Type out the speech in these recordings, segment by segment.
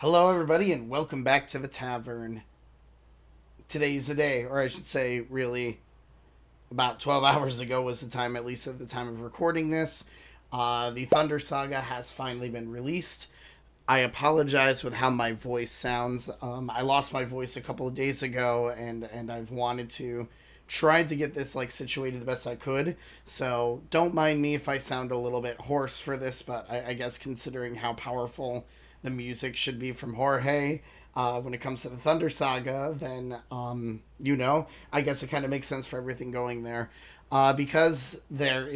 Hello, everybody, and welcome back to the tavern. Today's the day, or I should say, really, about 12 hours ago was the time, at least at the time of recording this. The Thunder Saga has finally been released. I apologize with how my voice sounds. I lost my voice a couple of days ago, and I've wanted to try to get this like situated the best I could. So don't mind me if I sound a little bit hoarse for this, but I guess considering how powerful the music should be from Jorge. When it comes to the Thunder Saga, then I guess it kind of makes sense for everything going there, because there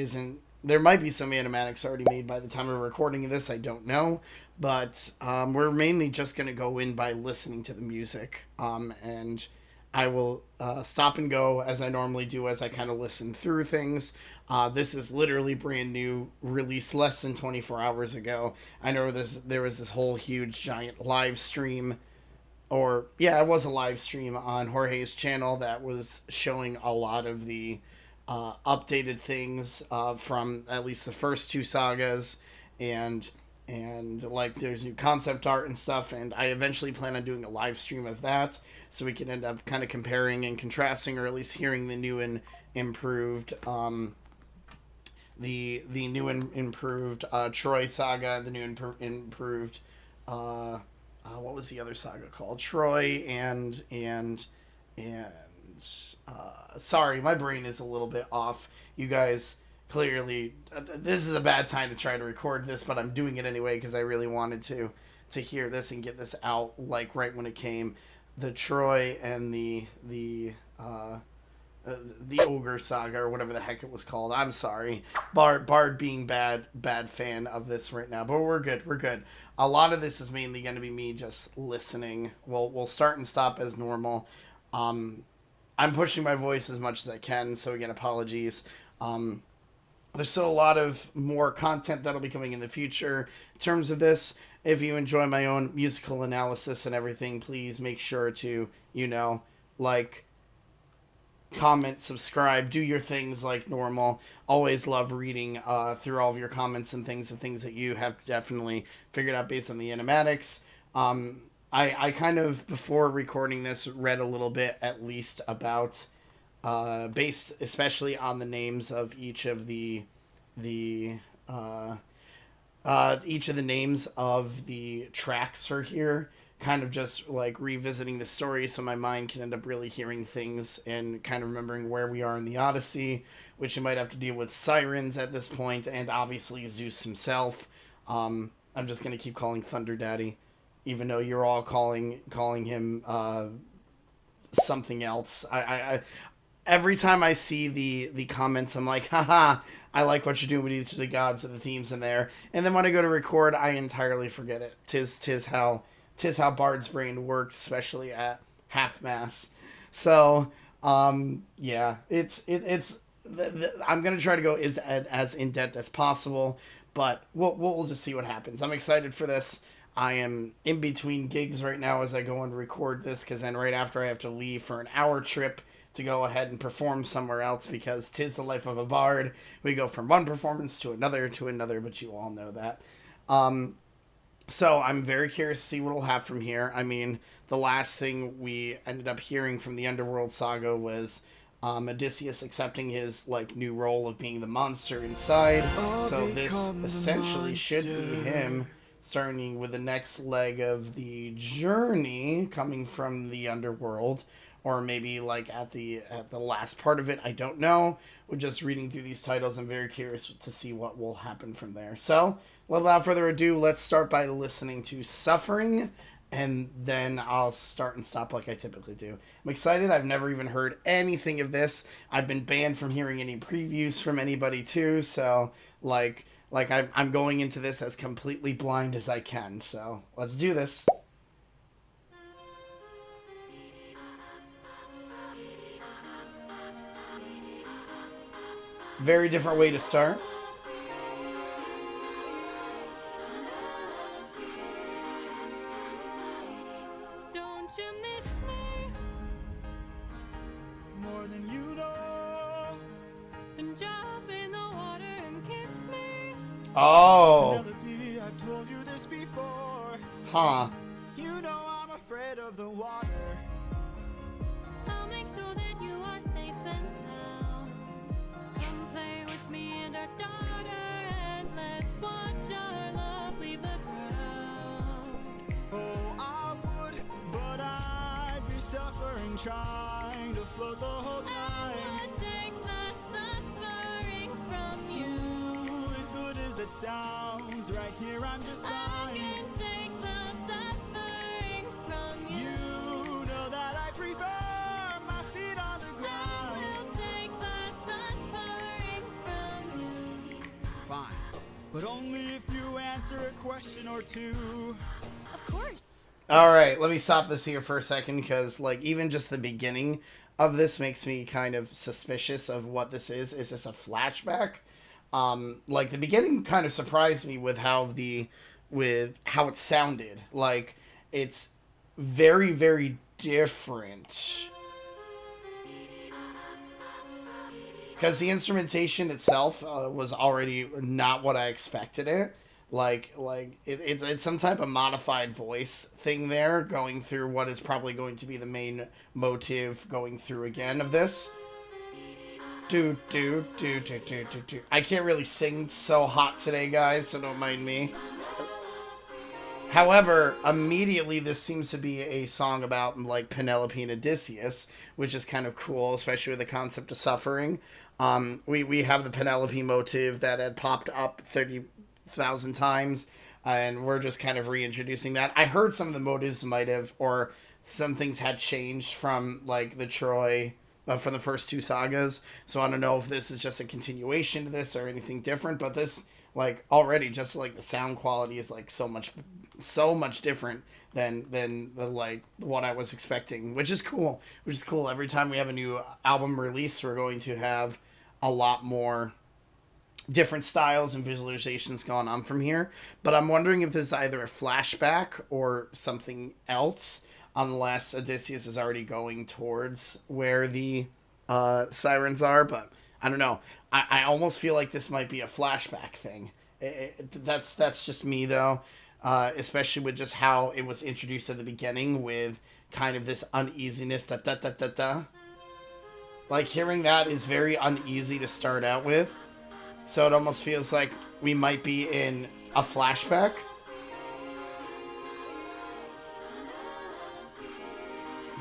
might be some animatics already made by the time of recording this. I don't know, but we're mainly just going to go in by listening to the music, and I will stop and go as I normally do as I kind of listen through things. This is literally brand new, released less than 24 hours ago. I know there was this whole huge giant live stream, or yeah, it was a live stream on Jorge's channel that was showing a lot of the updated things from at least the first two sagas, and like there's new concept art and stuff, and I eventually plan on doing a live stream of that so we can end up kind of comparing and contrasting, or at least hearing the new and improved the new and improved Troy saga, the new and improved what was the other saga called? Troy and sorry, my brain is a little bit off. You guys clearly, this is a bad time to try to record this, but I'm doing it anyway because I really wanted to hear this and get this out like right when it came. The Troy and the ogre saga, or whatever the heck it was called. I'm sorry, Bard being bad fan of this right now, but we're good. A lot of this is mainly going to be me just listening. We'll start and stop as normal. I'm pushing my voice as much as I can, so again, apologies. There's still a lot of more content that'll be coming in the future in terms of this. If you enjoy my own musical analysis and everything, please make sure to, like, comment, subscribe, do your things like normal. Always love reading through all of your comments and things of things that you have definitely figured out based on the animatics. I kind of, before recording this, read a little bit at least about, based especially on the names of each of the each of the names of the tracks are here, kind of just like revisiting the story so my mind can end up really hearing things and kind of remembering where we are in the Odyssey, which you might have to deal with sirens at this point, and obviously Zeus himself. I'm just going to keep calling Thunder Daddy, even though you're all calling him something else. I every time I see the comments, I'm like, haha, I like what you're doing with each of the gods and the themes in there. And then when I go to record, I entirely forget it. Tis how Bard's brain works, especially at half mass. So, yeah, it's I'm gonna try to go as in depth as possible, but we'll just see what happens. I'm excited for this. I am in between gigs right now as I go and record this, because then right after I have to leave for an hour trip to go ahead and perform somewhere else, because 'tis the life of a bard. We go from one performance to another, but you all know that. So I'm very curious to see what we'll have from here. I mean, the last thing we ended up hearing from the Underworld saga was Odysseus accepting his like new role of being the monster inside. So this essentially should be him starting with the next leg of the journey coming from the underworld, or maybe like at the last part of it. I don't know. We're just reading through these titles. I'm very curious to see what will happen from there. So without further ado, let's start by listening to Suffering, and then I'll start and stop like I typically do. I'm excited. I've never even heard anything of this. I've been banned from hearing any previews from anybody too, so I'm going into this as completely blind as I can. So let's do this. Very different way to start. Don't you miss me more than you know? Then jump in the water and kiss me. Oh. Penelope, I've told you this before. Huh. You know I'm afraid of the water. I'll make sure that you are safe and sound. Come play with me and our daughter, and let's watch our love leave the ground. Oh, I would, but I'd be suffering trying to float the whole time. I would take the suffering from you. As good as that sounds, right here I'm just fine. I can take the suffering from you. You know that I prefer my feet on the ground. I will take the suffering from you. Fine, but only if you answer a question or two. Of course. All right, let me stop this here for a second because, like, even just the beginning of this makes me kind of suspicious of what this is. Is this a flashback? Like, the beginning kind of surprised me with how it sounded. Like, it's very, very different. Because the instrumentation itself was already not what I expected it. Like it's some type of modified voice thing there going through what is probably going to be the main motive going through again of this. Do. I can't really sing so hot today, guys, so don't mind me. However, immediately this seems to be a song about like Penelope and Odysseus, which is kind of cool, especially with the concept of suffering. We have the Penelope motive that had popped up 30,000 times, and we're just kind of reintroducing that. I heard some of the motives might have, or some things had changed from like the Troy from the first two sagas, so I don't know if this is just a continuation to this or anything different, but this, like, already just like the sound quality is like so much different than the like what I was expecting, which is cool. Every time we have a new album release, we're going to have a lot more different styles and visualizations going on from here. But I'm wondering if this is either a flashback or something else, unless Odysseus is already going towards where the sirens are. But I don't know. I almost feel like this might be a flashback thing. That's just me, though. Especially with just how it was introduced at the beginning with kind of this uneasiness. Like, hearing that is very uneasy to start out with. So it almost feels like we might be in a flashback.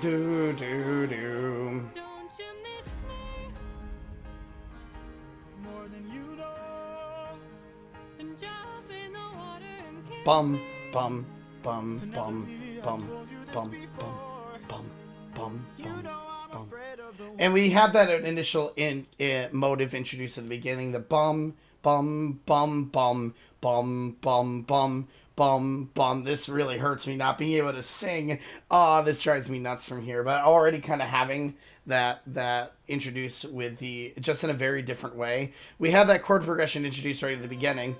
Do. Don't you miss me more than you know? And jump in the water and kiss Bum, me. bum, bum, bum, bum, bum, bum, bum, bum, You know I'm bum. afraid of the And we had that initial motive introduced at the beginning, the bum, bum, bum, bum, bum, bum, bum, bum, bum. This really hurts me not being able to sing. This drives me nuts from here. But already kind of having that introduced with the, just in a very different way. We have that chord progression introduced right at the beginning.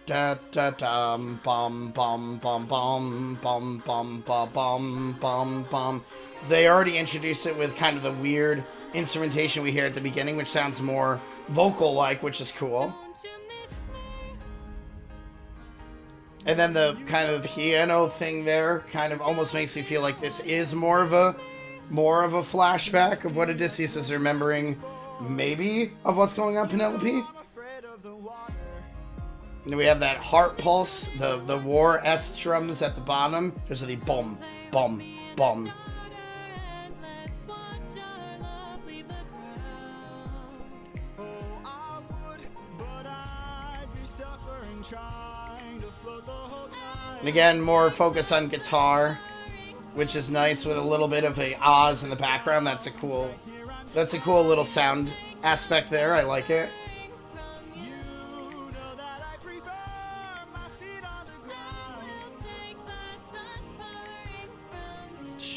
Da da dum bum bum bum bum bum bum bum bum bum bum. They already introduced it with kind of the weird instrumentation we hear at the beginning, which sounds more vocal-like, which is cool. Don't you miss me? And then the kind of the piano thing there kind of almost makes me feel like this is more of a flashback of what Odysseus is remembering, maybe, of what's going on Penelope. I'm afraid of the water. And we have that heart pulse, the war S drums at the bottom, just the bum, bum, bum. And let's watch our love leave the ground. Oh, I would, but I'd be suffering trying to float the whole time. And again, more focus on guitar, which is nice with a little bit of a Oz in the background. That's a cool little sound aspect there. I like it. You know that I prefer my feet on the ground. We'll take the suffering from you.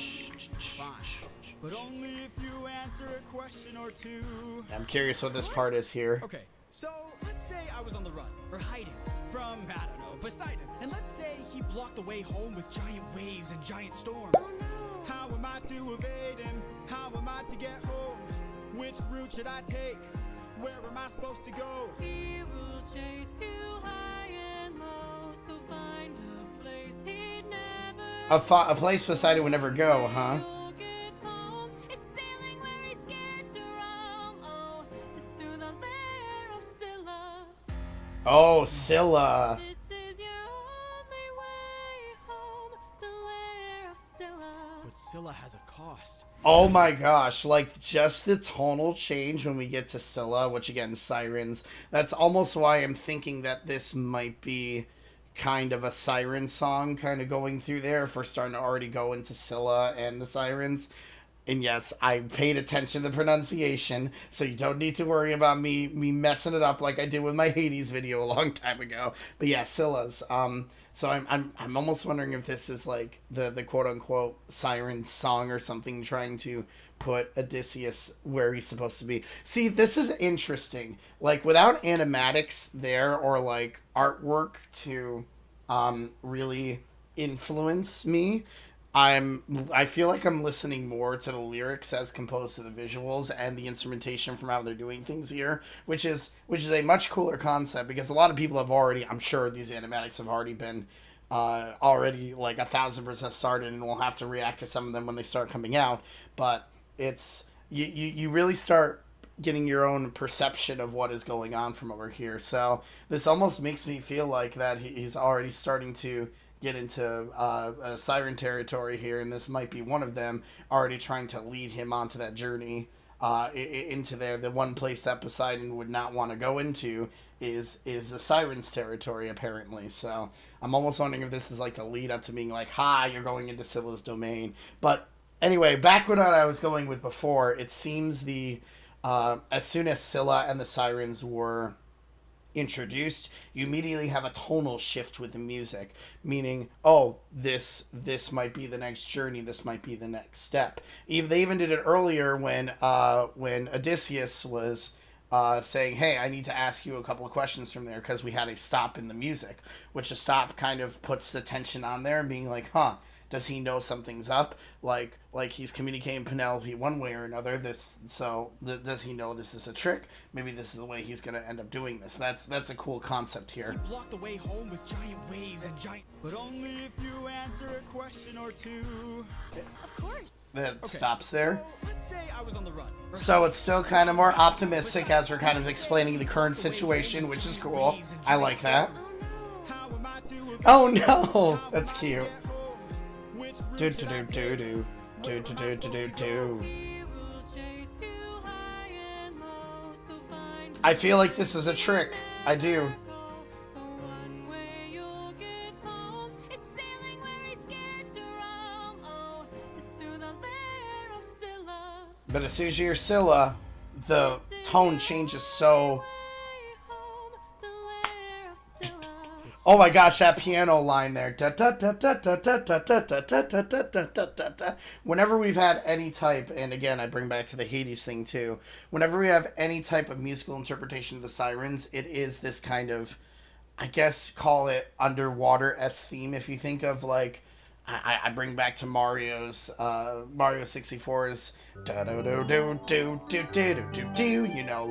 Fine, but only if you answer a question or two. I'm curious what this part is here. Okay, so let's say I was on the run, or hiding, from, I don't know, Poseidon. And let's say he blocked the way home with giant waves and giant storms. How am I to evade him? How am I to get home? Which route should I take? Where am I supposed to go? He will chase you high and low, so find a place he'd A place Poseidon would never go, huh? You'll get home. It's sailing where he's scared to roam. Oh, it's through the lair of Scylla. Oh, Scylla. This is your only way home, the lair of Scylla. But Scylla has a cost. Oh my gosh, like just the tonal change when we get to Scylla, which again, sirens. That's almost why I'm thinking that this might be kind of a siren song kind of going through there if we're starting to already go into Scylla and the sirens. And yes, I paid attention to the pronunciation, so you don't need to worry about me messing it up like I did with my Hades video a long time ago. But yeah, Scylla's. So I'm almost wondering if this is like the quote unquote siren song or something, trying to put Odysseus where he's supposed to be. See, this is interesting. Like without animatics there or like artwork to really influence me, I feel like I'm listening more to the lyrics as composed to the visuals and the instrumentation from how they're doing things here, which is a much cooler concept because a lot of people have already, I'm sure these animatics have already been already like 1,000% started, and we'll have to react to some of them when they start coming out. But it's you really start getting your own perception of what is going on from over here. So this almost makes me feel like that he's already starting to get into siren territory here, and this might be one of them already trying to lead him onto that journey into there. The one place that Poseidon would not want to go into is the sirens territory, apparently. So I'm almost wondering if this is like the lead up to being like, ha, you're going into Scylla's domain. But anyway, back with what I was going with before, it seems as soon as Scylla and the sirens were introduced, you immediately have a tonal shift with the music, meaning, oh, this might be the next journey, this might be the next step. They even did it earlier when Odysseus was saying, hey, I need to ask you a couple of questions from there, because we had a stop in the music, which a stop kind of puts the tension on there and being like, huh, does he know something's up? Like he's communicating Penelope one way or another. Does he know this is a trick? Maybe this is the way he's gonna end up doing this. That's a cool concept here. He blocked the way home with giant waves and giant. But only if you answer a question or two. Of course. That stops there. So let's say I was on the run. So it's still kind of more optimistic as we're kind of explaining the current situation, which is cool. I like that. Oh no, that's cute. Do do do do do do do do do do. I feel like this is a trick. I do. But as soon as you hear Scylla, the tone changes so... Oh my gosh, that piano line there. Whenever we've had any type, and again, I bring back to the Hades thing too, whenever we have any type of musical interpretation of the sirens, it is this kind of, I guess, call it underwater-esque theme. If you think of like, I bring back to Mario 64's you know,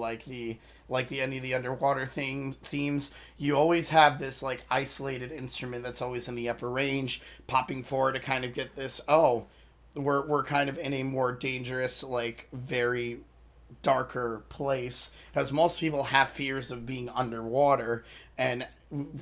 like any of the underwater themes, you always have this like isolated instrument that's always in the upper range, popping forward to kind of get this, oh, we're kind of in a more dangerous, like very darker place, because most people have fears of being underwater, and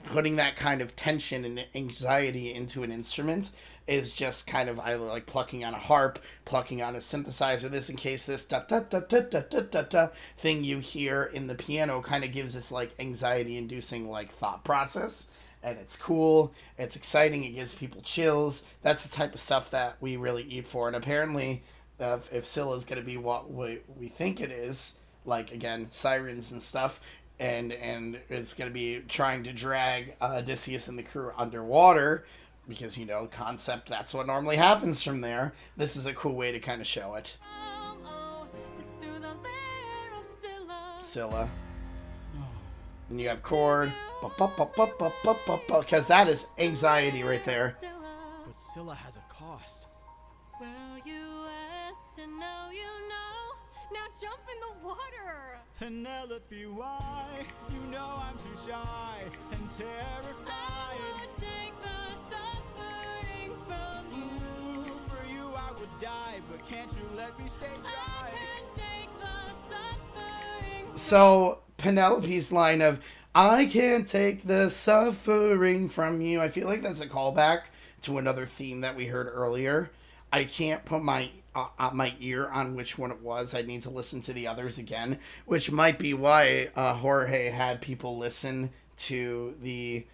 putting that kind of tension and anxiety into an instrument is just kind of either like plucking on a harp, plucking on a synthesizer. This in case this da da da da da da da da thing you hear in the piano kind of gives this like anxiety inducing like thought process, and it's cool, it's exciting, it gives people chills. That's the type of stuff that we really eat for. And apparently if Scylla is going to be what we think it is, like again sirens and stuff, and it's going to be trying to drag Odysseus and the crew underwater, because, you know, concept, that's what normally happens from there. This is a cool way to kind of show it. Scylla. Then you have chord, because that is anxiety right there. But Scylla has a cost. Well, you asked and now you know. Now jump in the water. Penelope, why? You know I'm too shy and terrified. I would take the suffering from die, but can't you let me stay dry? Can't take the suffering. So Penelope's line of "I can't take the suffering from you," I feel like that's a callback to another theme that we heard earlier. I can't put my ear on which one it was. I need to listen to the others again, which might be why Jorge had people listen to the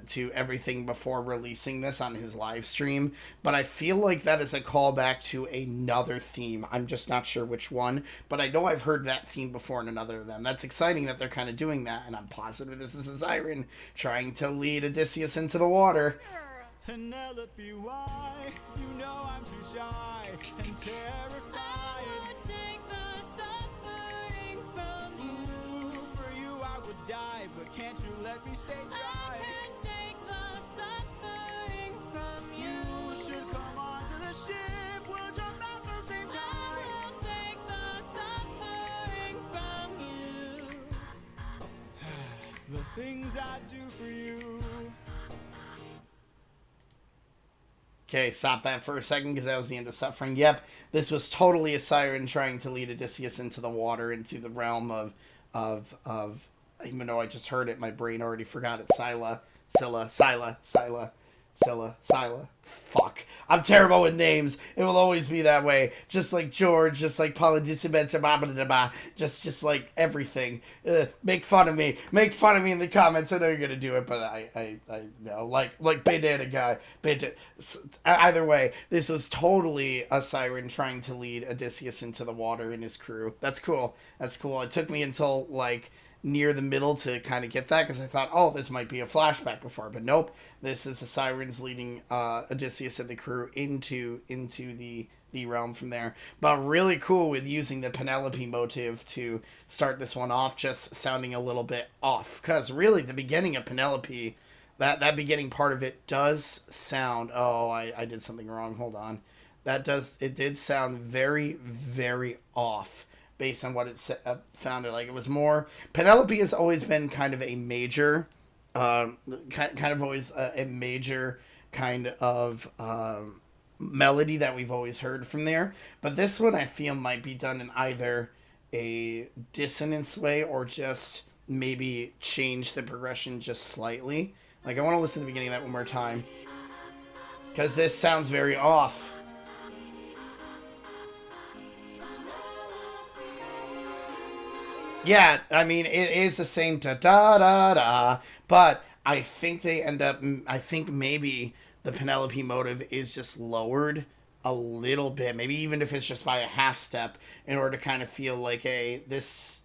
to everything before releasing this on his live stream. But I feel like that is a callback to another theme. I'm just not sure which one, but I know I've heard that theme before in another of them. That's exciting that they're kind of doing that, and I'm positive this is a siren trying to lead Odysseus into the water. Penelope, why? You know I'm too shy and terrified. Would take the suffering from you. Ooh, for you I would die, but can't you let me stay dry? Can't take the suffering from you. You should come onto the ship, we'll jump at the same time. Will take the suffering from you. The things I do for you. Okay, stop that for a second because that was the end of suffering. Yep, this was totally a siren trying to lead Odysseus into the water, into the realm of even though I just heard it, my brain already forgot it. Scylla. Fuck. I'm terrible with names. It will always be that way. Just like George, just like Paladicibenta, just like everything. Make fun of me. Make fun of me in the comments. I know you're gonna do it, but I know. Like Bandana guy. Either way, this was totally a siren trying to lead Odysseus into the water and his crew. That's cool. That's cool. It took me until like near the middle to kind of get that because I thought, oh, this might be a flashback before, but nope, this is the sirens leading Odysseus and the crew into the realm from there. But really cool with using the Penelope motive to start this one off, just sounding a little bit off because really the beginning of Penelope, that beginning part of it does sound, oh, I did something wrong, hold on, it did sound very, very off based on what it sounded like. It was more, Penelope has always been kind of a major, kind of always a major kind of melody that we've always heard from there. But this one I feel might be done in either a dissonance way or just maybe change the progression just slightly. Like I want to listen to the beginning of that one more time because this sounds very off. Yeah, I mean, it is the same da-da-da-da, but I think they end up, I think maybe the Penelope motive is just lowered a little bit, maybe even if it's just by a half step, in order to kind of feel like, hey, this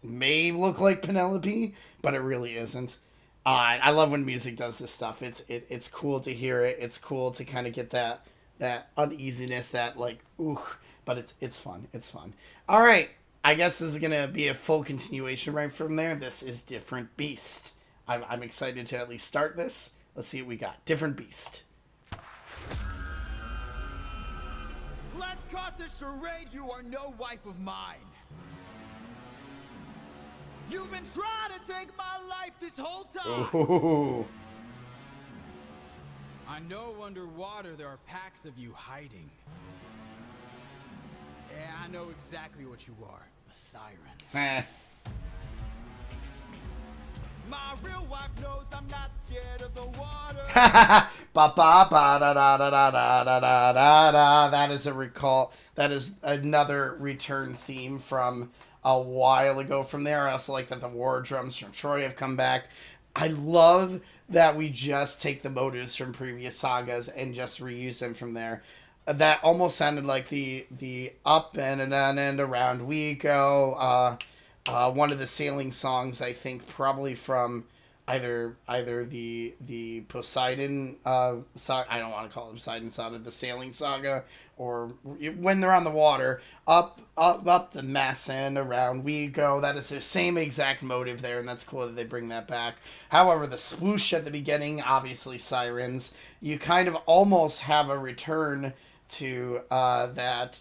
may look like Penelope, but it really isn't. I love when music does this stuff. It's cool to hear it. It's cool to kind of get that uneasiness, that like, ooh, but it's fun. It's fun. All right. I guess this is going to be a full continuation right from there. This is Different Beast. I'm excited to at least start this. Let's see what we got. Different Beast. Let's cut the charade, you are no wife of mine. You've been trying to take my life this whole time. Ooh. I know underwater there are packs of you hiding. Yeah, I know exactly what you are. A siren. My real wife knows I'm not scared of the water. Ba ba ba da da da da da da da da da. That is a recall. That is another return theme from a while ago from there. I also like that the war drums from Troy have come back. I love that we just take the motives from previous sagas and just reuse them from there. That almost sounded like the up and around we go. One of the sailing songs, I think, probably from either the Poseidon saga. I don't want to call it Poseidon saga, the sailing saga, or when they're on the water, up the mess and around we go. That is the same exact motive there, and that's cool that they bring that back. However, the swoosh at the beginning, obviously sirens. You kind of almost have a return to that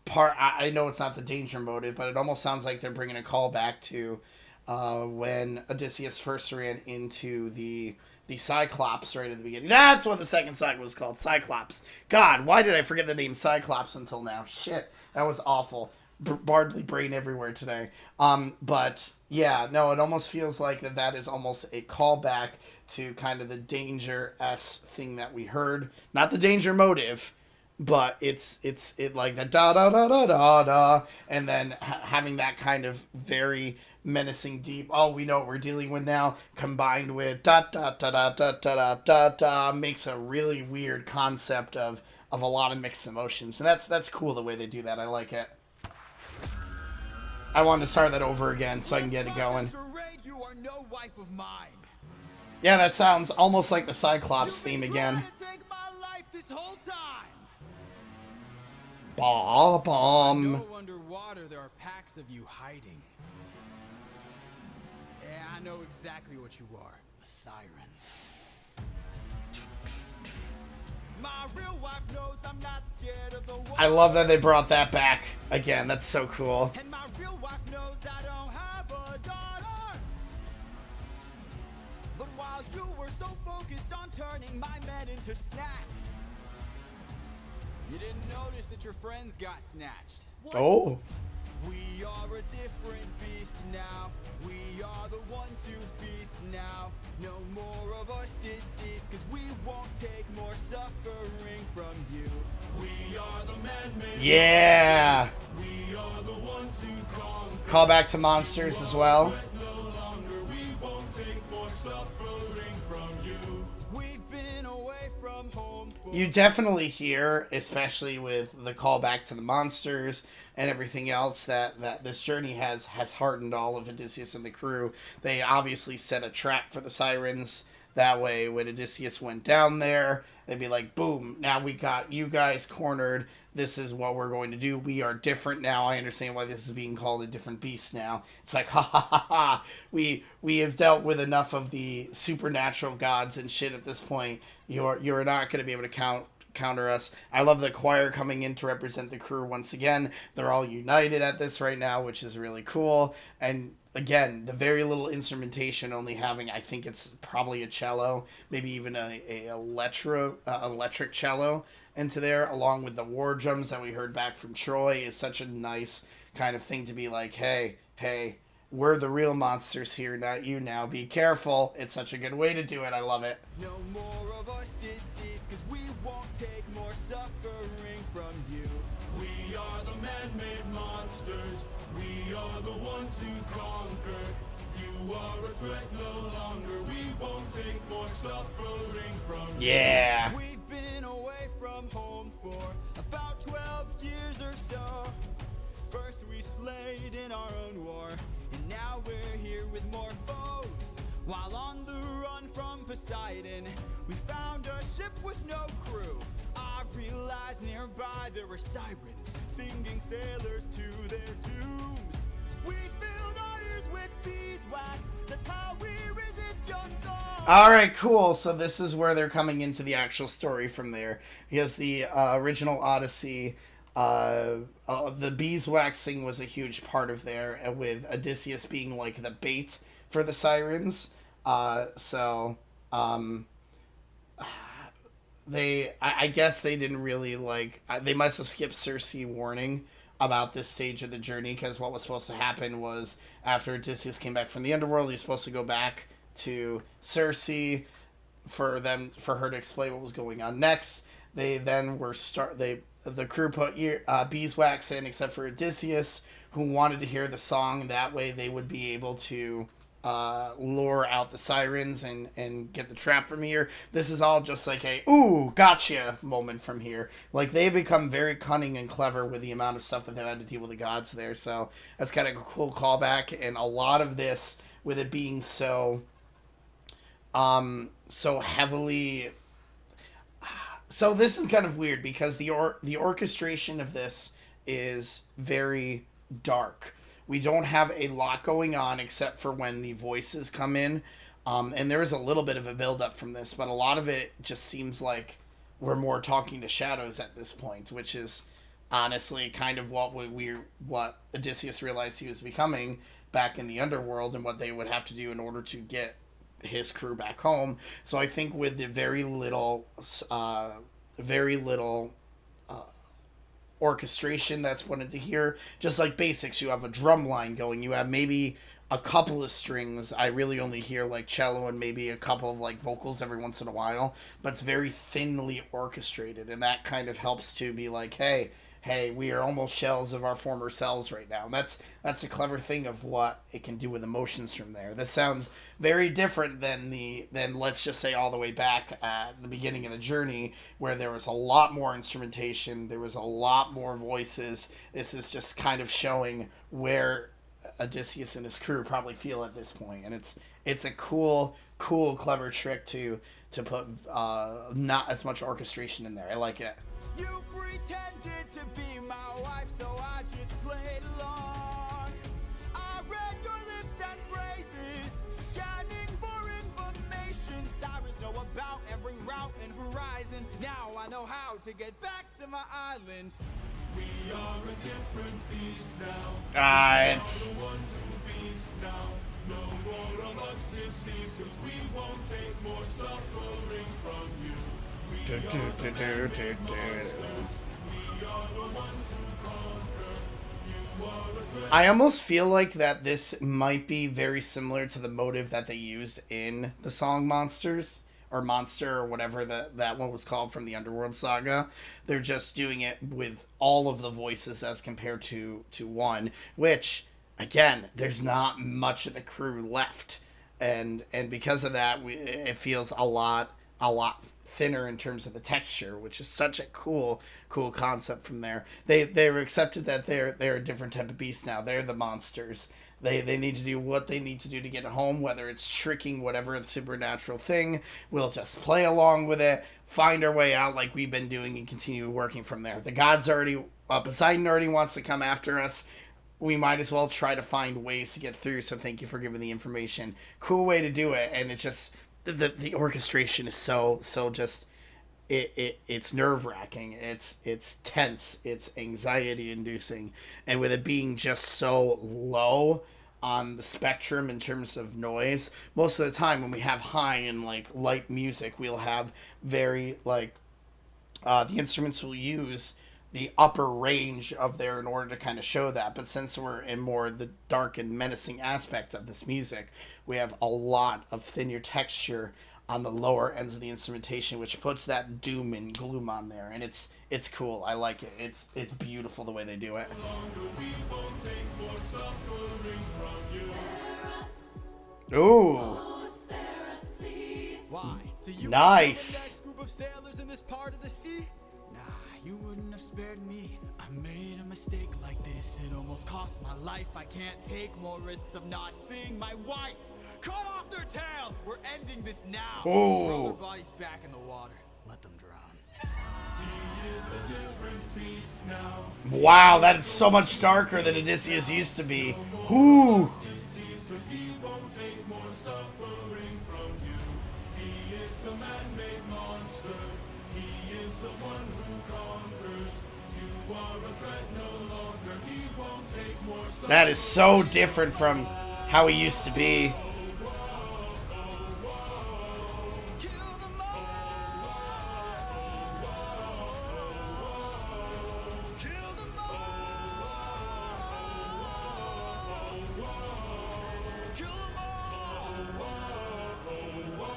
part. I know it's not the danger motive, but it almost sounds like they're bringing a call back to when Odysseus first ran into the the Cyclops right at the beginning. That's what the second saga was called, Cyclops. God, why did I forget the name Cyclops until now? Shit, that was awful. Bardly brain everywhere today. But yeah, no, it almost feels like that is almost a callback to kind of the Danger-esque thing that we heard. Not the Danger motive, but it's like the da da da da da da, and then having that kind of very menacing deep, oh, we know what we're dealing with now, combined with da da da da da da da da, makes a really weird concept of a lot of mixed emotions. And that's cool the way they do that. I like it. I wanted to start that over again so I can get it going. You are no wife of mine. Yeah, that sounds almost like the Cyclops theme again. To take my life this whole time. Bomb. No underwater there are packs of you hiding. Yeah, I know exactly what you are. A siren. My real wife knows I'm not scared of the water. I love that they brought that back again. That's so cool. And my real wife knows I don't have a daughter. But while you were so focused on turning my men into snacks, you didn't notice that your friends got snatched. What? Oh. We are a different beast now. We are the ones who feast now. No more of us deceased, cause we won't take more suffering from you. We are the man-made. Yeah. We are the ones who conquer. Call back to monsters as well. No longer, we won't take more suffering from you. We've been away from home for You definitely hear, especially with the callback to the monsters and everything else, that this journey has hardened all of Odysseus and the crew. They obviously set a trap for the sirens. That way, when Odysseus went down there, they'd be like, boom, now we got you guys cornered. This is what we're going to do. We are different now. I understand why this is being called a different beast now. It's like, ha ha ha ha. We have dealt with enough of the supernatural gods and shit at this point. You're not going to be able to counter us. I love the choir coming in to represent the crew once again. They're all united at this right now, which is really cool. And again, the very little instrumentation, only having, I think it's probably a cello, maybe even a electric cello into there, along with the war drums that we heard back from Troy, is such a nice kind of thing to be like, hey, we're the real monsters here, not you now. Be careful. It's such a good way to do it. I love it. no more of us deceased, cause we won't take more suffering from you. We are the man-made monsters. We are the ones who conquer. You are a threat no longer. We won't take more suffering from you. Yeah. We've been away from home for about 12 years or so. First we slayed in our own war, and now we're here with more foes. While on the run from Poseidon, we found a ship with no crew. I realized nearby there were sirens, singing sailors to their dooms. We filled our ears with beeswax, that's how we resist your song. Alright, cool. So this is where they're coming into the actual story from there. Because the original Odyssey, the beeswax thing was a huge part of there, with Odysseus being like the bait for the sirens. I guess they didn't really they must have skipped Circe warning about this stage of the journey, because what was supposed to happen was after Odysseus came back from the underworld, he's supposed to go back to Circe for her to explain what was going on next. They then the crew put beeswax in, except for Odysseus, who wanted to hear the song. That way they would be able to lure out the sirens and get the trap from here. This is all just like a, ooh, gotcha moment from here. Like, they become very cunning and clever with the amount of stuff that they've had to deal with the gods there. So that's kind of a cool callback. And a lot of this, with it being so heavily... So this is kind of weird, because the orchestration of this is very dark. We don't have a lot going on except for when the voices come in. And there is a little bit of a build-up from this, but a lot of it just seems like we're more talking to shadows at this point, which is honestly kind of what Odysseus realized he was becoming back in the underworld, and what they would have to do in order to get his crew back home. So I think with the very little orchestration that's put into here, just like basics, you have a drum line going, you have maybe a couple of strings. I really only hear like cello and maybe a couple of like vocals every once in a while, but it's very thinly orchestrated, and that kind of helps to be like, hey, we are almost shells of our former selves right now. And that's a clever thing of what it can do with emotions from there. This sounds very different than let's just say all the way back at the beginning of the journey, where there was a lot more instrumentation, there was a lot more voices. This is just kind of showing where Odysseus and his crew probably feel at this point, and it's a cool, clever trick to put not as much orchestration in there. I like it. You pretended to be my wife, so I just played along. I read your lips and phrases, scanning for information. Sirens know about every route and horizon. Now I know how to get back to my island. We are a different beast now. It's The ones who feast now. No more of us deceased, 'cause we won't take more suffering from you. I almost feel like that this might be very similar to the motive that they used in the song Monsters, or Monster, or whatever that one was called from the Underworld Saga. They're just doing it with all of the voices as compared to one, which, again, there's not much of the crew left. And because of that, it feels a lot thinner in terms of the texture, which is such a cool concept from there. They were accepted that they're a different type of beast now. They're the monsters. They need to do what they need to do to get home, whether it's tricking whatever supernatural thing. We'll just play along with it, find our way out like we've been doing, and continue working from there. The gods Poseidon already wants to come after us. We might as well try to find ways to get through, so thank you for giving the information. Cool way to do it, and it's just the orchestration is so just it's nerve-wracking, it's tense, it's anxiety inducing, and with it being just so low on the spectrum in terms of noise, most of the time when we have high and like light music, we'll have very like the instruments will use the upper range of there in order to kind of show that. But since we're in more the dark and menacing aspect of this music, we have a lot of thinner texture on the lower ends of the instrumentation, which puts that doom and gloom on there, and it's cool. I like it. It's beautiful the way they do it. Ooh. Why? So you Nice. group of sailors in this part of the sea? Nah, you wouldn't have spared me. I made a mistake like this. It almost cost my life. I can't take more risks of not seeing my wife. Cut off their tails. We're ending this now. Ooh. Throw their bodies back in the water. Let them drown. He is a different beast now. Wow, that is so much darker than Odysseus used to be. Ooh. That is so different from how he used to be.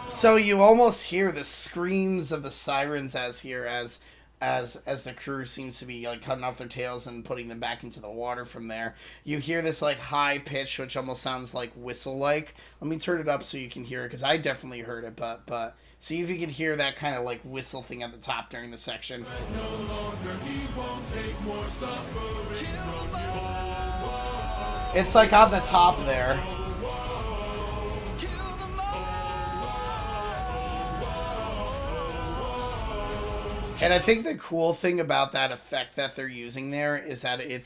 So you almost hear the screams of the sirens as the crew seems to be like cutting off their tails and putting them back into the water from there. You hear this like high pitch, which almost sounds like whistle like. Let me turn it up so you can hear it, because I definitely heard it, but see if you can hear that kind of like whistle thing at the top during the section. It's like on the top there. And I think the cool thing about that effect that they're using there is that it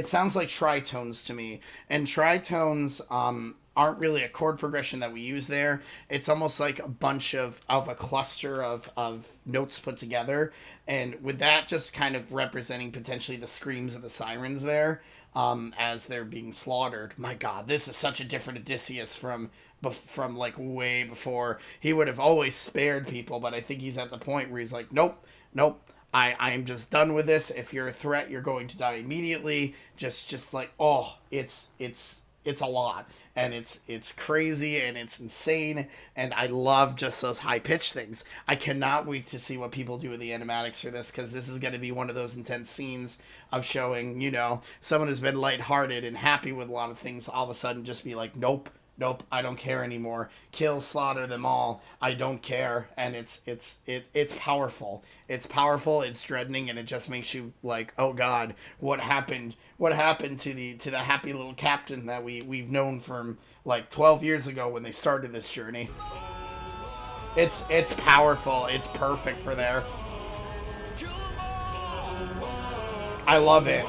sounds like tritones to me. And tritones aren't really a chord progression that we use there. It's almost like a bunch of a cluster of notes put together. And with that just kind of representing potentially the screams of the sirens there, as they're being slaughtered. My God, this is such a different Odysseus from like way before. He would have always spared people, but I think he's at the point where he's like, nope, nope. I am just done with this. If you're a threat, you're going to die immediately. Just like, oh, it's a lot, and it's crazy and it's insane, and I love just those high pitched things. I cannot wait to see what people do with the animatics for this, because this is going to be one of those intense scenes of showing, you know, someone who's been lighthearted and happy with a lot of things all of a sudden just be like, nope, nope, I don't care anymore. Kill, slaughter them all. I don't care. And it's powerful. It's powerful. It's dreading, and it just makes you like, oh God, what happened? What happened to the happy little captain that we've known from like 12 years ago when they started this journey? It's powerful. It's perfect for there. I love it.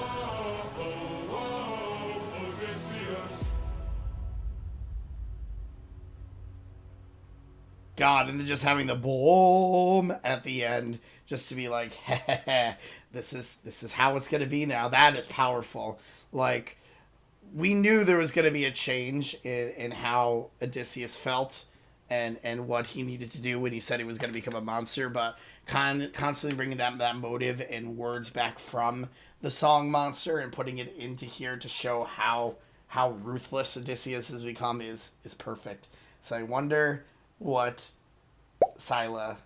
God, and then just having the boom at the end, just to be like, this is how it's gonna be now. That is powerful. Like, we knew there was gonna be a change in how Odysseus felt and what he needed to do when he said he was gonna become a monster, but constantly bringing that motive and words back from the song Monster and putting it into here to show how ruthless Odysseus has become is perfect. So I wonder what Scylla,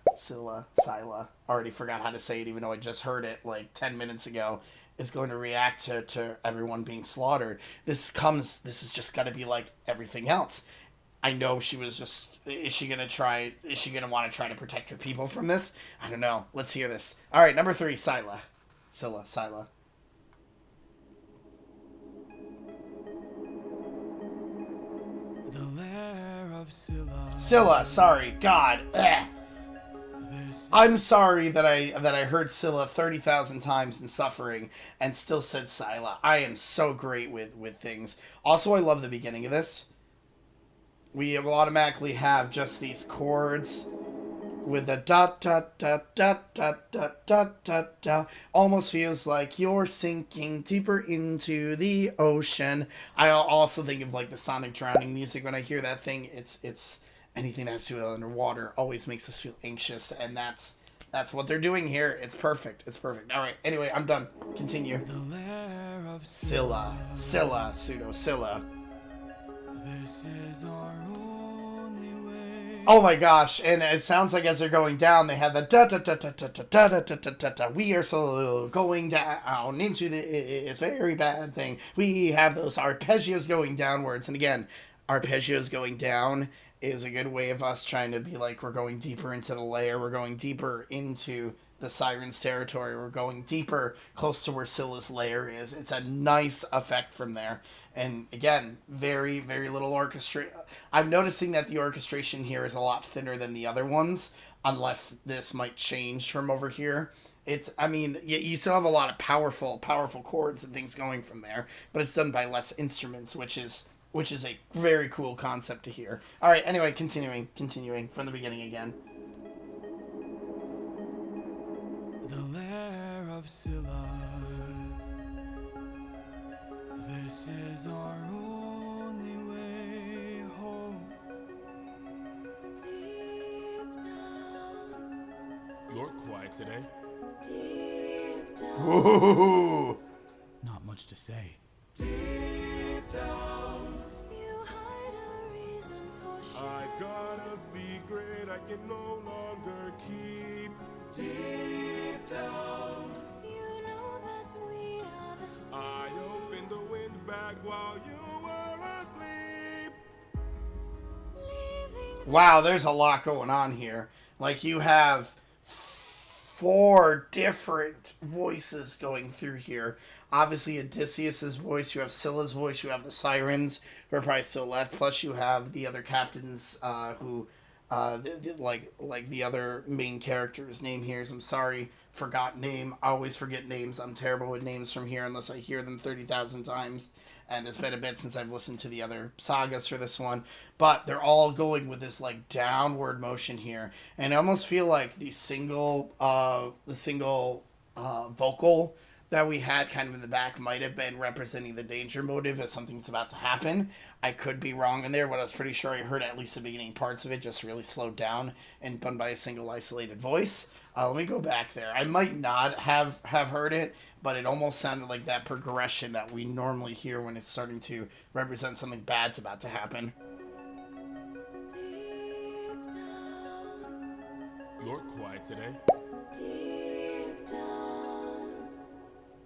already forgot how to say it even though I just heard it like 10 minutes ago, is going to react to everyone being slaughtered. This is just going to be like everything else. I know she was just, is she going to want to try to protect her people from this? I don't know. Let's hear this. All right, number 3, Scylla. The lair of Scylla. Scylla, sorry, God. I'm sorry that I heard Scylla 30,000 times in Suffering and still said Scylla. I am so great with things. Also, I love the beginning of this. We automatically have just these chords with the da da da da da da da da da. Almost feels like you're sinking deeper into the ocean. I also think of like the sonic drowning music when I hear that thing. It's anything that has to do with underwater always makes us feel anxious, and that's what they're doing here. It's perfect. All right. Anyway, I'm done. Continue. The lair of Scylla, Suno, Scylla. This is our only way. Oh my gosh, and it sounds like as they're going down, they have the da da da da da da da da da da da. We are so going down into this very bad thing. We have those arpeggios going downwards, and again, arpeggios going down is a good way of us trying to be like, we're going deeper into the layer, we're going deeper into the Siren's territory, we're going deeper close to where Scylla's lair is. It's a nice effect from there. And again, very, very little orchestra. I'm noticing that the orchestration here is a lot thinner than the other ones, unless this might change from over here. I mean, you still have a lot of powerful chords and things going from there, but it's done by less instruments, which is a very cool concept to hear. All right, anyway, continuing from the beginning again. The lair of Scylla. This is our only way home. Deep down, You're quiet today. deep down, Ooh. Not much to say. deep down, you hide a reason for shame. I've got a secret I can no longer keep. Deep down, you know that we are the same. I opened the wind bag while you were asleep. Leaving Wow, there's a lot going on here. Like, you have 4 different voices going through here. Obviously, Odysseus's voice, you have Scylla's voice, you have the Sirens, who are probably still left, plus you have the other captains, who, like the other main character's name here is, I'm sorry, forgot name. I always forget names. I'm terrible with names from here unless I hear them 30,000 times. And it's been a bit since I've listened to the other sagas for this one. But they're all going with this like downward motion here. And I almost feel like the single vocal that we had kind of in the back might have been representing the danger motive as something that's about to happen. I could be wrong in there, but I was pretty sure I heard at least the beginning parts of it just really slowed down and done by a single isolated voice. Let me go back there. I might not have heard it, but it almost sounded like that progression that we normally hear when it's starting to represent something bad's about to happen. Deep down, You're quiet today. deep down,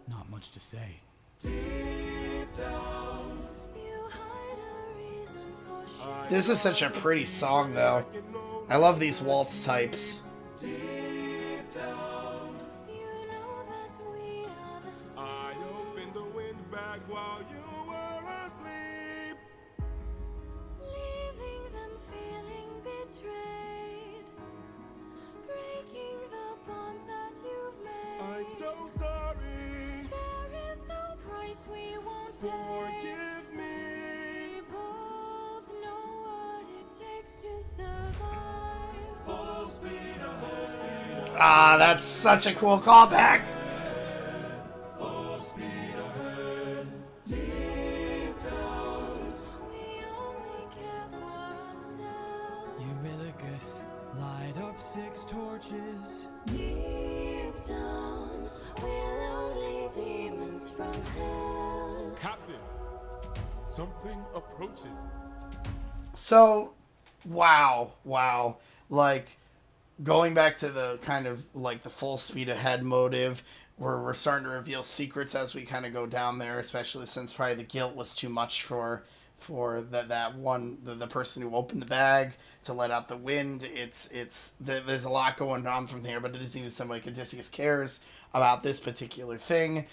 Not much to say. deep down, you hide a reason for shame. This is such a pretty song, though. I love these waltz types. Deep down, you know that we are the same. I opened the windbag while you were asleep. Leaving them feeling betrayed, breaking the bonds that you've made. I'm so sorry. There is no price we won't pay. Forgive me. We both know what it takes to survive. Full speed ahead. Ah, that's such a cool callback. Full speed ahead. Deep down, we only care for ourselves. Eurylochus, light up 6 torches. Deep down, we're lonely demons from hell. Captain, something approaches. So, wow. Like, going back to the kind of, like, the full speed ahead motive, where we're starting to reveal secrets as we kind of go down there, especially since probably the guilt was too much for the person who opened the bag to let out the wind. There's a lot going on from there, but it doesn't even seem like Odysseus cares about this particular thing.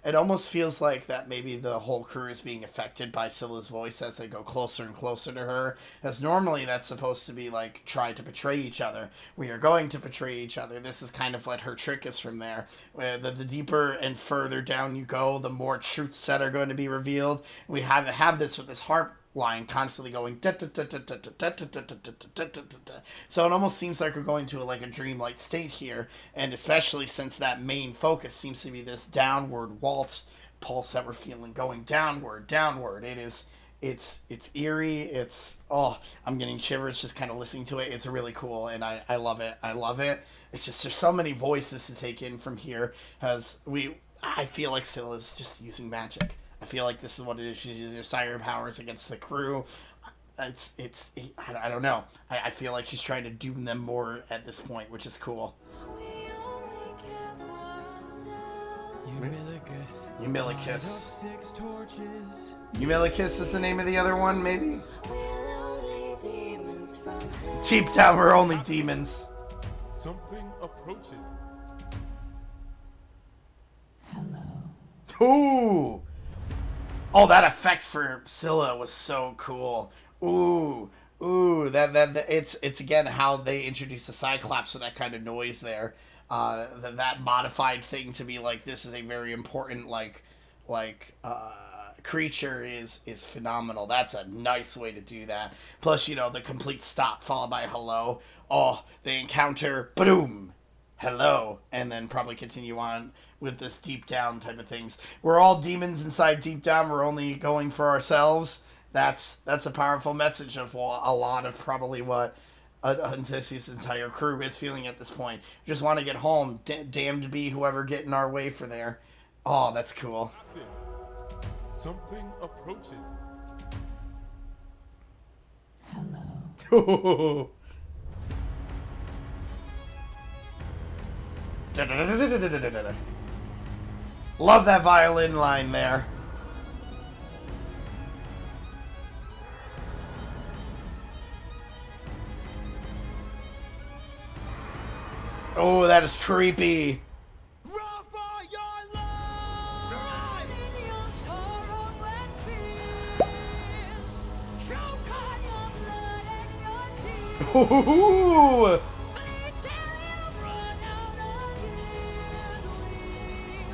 It almost feels like that maybe the whole crew is being affected by Scylla's voice as they go closer and closer to her, as normally that's supposed to be like try to betray each other. We are going to betray each other. This is kind of what her trick is from there. Where the deeper and further down you go, the more truths that are going to be revealed. We have this with this harp line constantly going, so it almost seems like we're going to like a dreamlike state here, and especially since that main focus seems to be this downward waltz pulse that we're feeling going downward. It's eerie. I'm getting shivers just kind of listening to it. It's really cool, and I love it. It's just there's so many voices to take in from here, I feel like Scylla's just using magic. I feel like this is what it is. She's using her siren powers against the crew. I don't know. I feel like she's trying to doom them more at this point, which is cool. We only care for ourselves. Eurylochus. Light up 6 torches. Eurylochus is the name of the other one, maybe? We're lonely demons from hell. Deep down, we're only demons. Something approaches. Ooh! Oh, that effect for Scylla was so cool. Ooh, it's again how they introduced the Cyclops, so that kind of noise there. That modified thing to be like this is a very important creature is phenomenal. That's a nice way to do that. Plus, the complete stop followed by hello. Oh, they encounter, boom, hello, and then probably continue on with this deep down type of things. We're all demons inside deep down. We're only going for ourselves. That's a powerful message of a lot of probably what Odysseus' entire crew is feeling at this point. We just want to get home. Damned be whoever get in our way for there. Oh, that's cool. Captain, something approaches. Hello. Love that violin line there. Oh, that is creepy. Run for your life! In your sorrow and fears, choke on your blood and your tears. Ooh. Bleed till you run out of years. We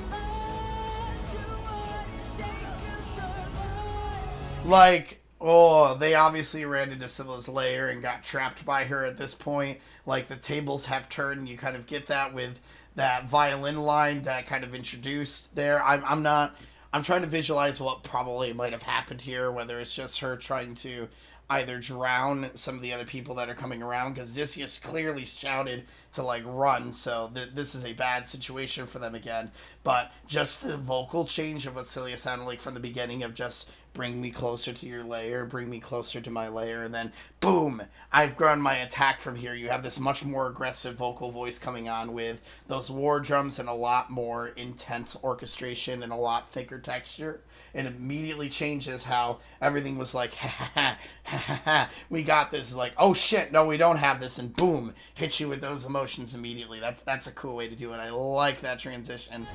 must do what it takes to survive. Like, Oh, they obviously ran into Scylla's lair and got trapped by her at this point. Like, the tables have turned. You kind of get that with that violin line that kind of introduced there. I'm not... I'm trying to visualize what probably might have happened here, whether it's just her trying to either drown some of the other people that are coming around, because Odysseus clearly shouted to, like, run, so this is a bad situation for them again. But just the vocal change of what Scylla sounded like from the beginning of just bring me closer to your lair, bring me closer to my lair, and then boom, I've grown my attack from here. You have this much more aggressive vocal voice coming on with those war drums and a lot more intense orchestration and a lot thicker texture. It immediately changes how everything was like, ha ha ha ha ha, we got this, like, oh shit, no, we don't have this, and boom, hit you with those emotions immediately. That's a cool way to do it. I like that transition.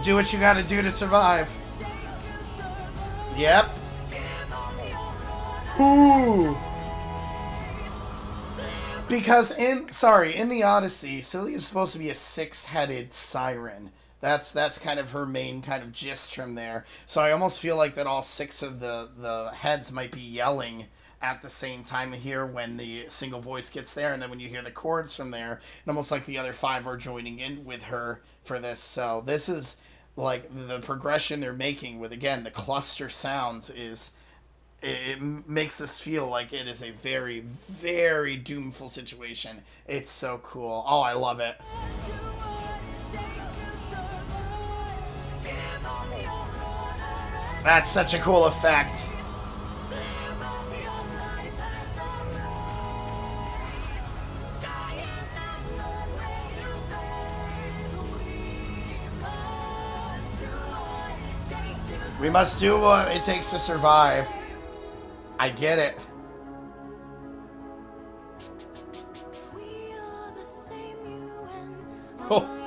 Do what you gotta do to survive. Yep. Ooh. Because in the Odyssey, Scylla is supposed to be a six-headed siren. That's kind of her main kind of gist from there. So I almost feel like that all six of the heads might be yelling at the same time here when the single voice gets there, and then when you hear the chords from there, and almost like the other five are joining in with her for this. So this is like the progression they're making with, again, the cluster sounds is... It makes us feel like it is a very, very doomful situation. It's so cool. Oh, I love it. That's such a cool effect. We must do what it takes to survive. I get it. Oh.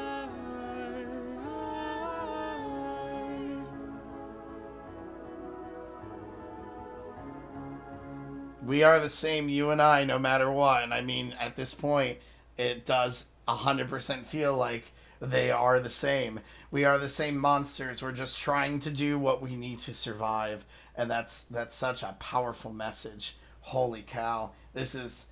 We are the same, you and I, no matter what. And I mean, at this point, it does 100% feel like they are the same. We are the same monsters. We're just trying to do what we need to survive. And that's such a powerful message. Holy cow. There's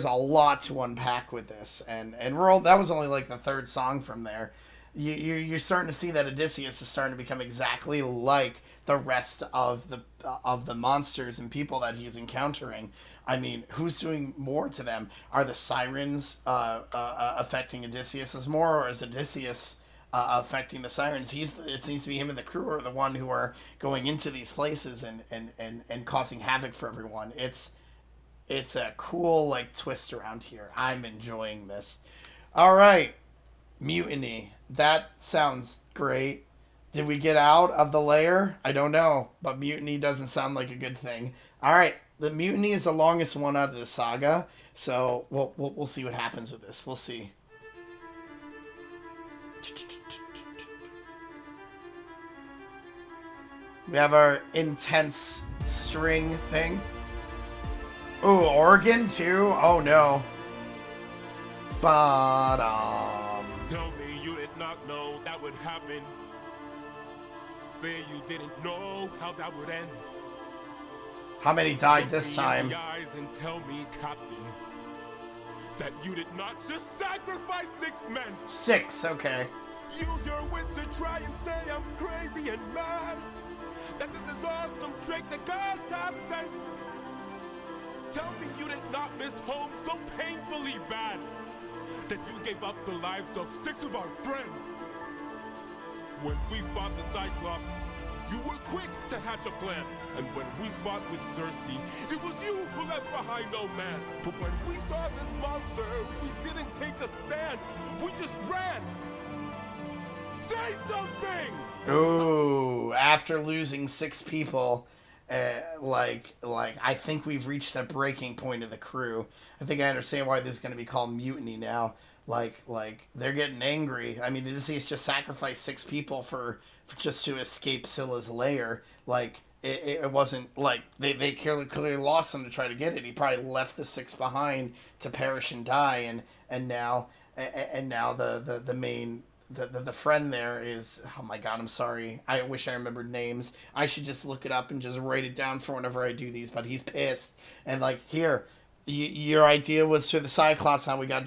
a lot to unpack with this. And that was only like the third song from there. You're starting to see that Odysseus is starting to become exactly like the rest of the monsters and people that he's encountering. I mean, who's doing more to them? Are the sirens affecting Odysseus more, or is Odysseus affecting the sirens? It seems to be him and the crew are the one who are going into these places and causing havoc for everyone. It's a cool, like, twist around here. I'm enjoying this. All right, Mutiny. That sounds great. Did we get out of the lair? I don't know, but Mutiny doesn't sound like a good thing. All right, the Mutiny is the longest one out of the saga, so we'll see what happens with this. We'll see. We have our intense string thing. Ooh, organ too? Oh no. Tell me you did not know that would happen. Say you didn't know how that would end. How many died this time? Look me in the eyes and tell me, Captain, that you did not just sacrifice 6 men. 6, okay. Use your wits to try and say I'm crazy and mad. That this is all some trick the gods have sent. Tell me you did not miss home so painfully bad that you gave up the lives of 6 of our friends. When we fought the Cyclops, you were quick to hatch a plan. And when we fought with Circe, it was you who left behind no man. But when we saw this monster, we didn't take a stand. We just ran. Say something! Ooh, after losing 6 people, I think we've reached the breaking point of the crew. I think I understand why this is going to be called Mutiny now. Like they're getting angry. I mean, Odysseus just sacrificed 6 people for just to escape Scylla's lair. Like it wasn't like they clearly lost him to try to get it. He probably left the 6 behind to perish and die, and now the the friend there is, oh my god, I'm sorry. I wish I remembered names. I should just look it up and just write it down for whenever I do these, but he's pissed. And like, here, your idea was to the Cyclops, how we got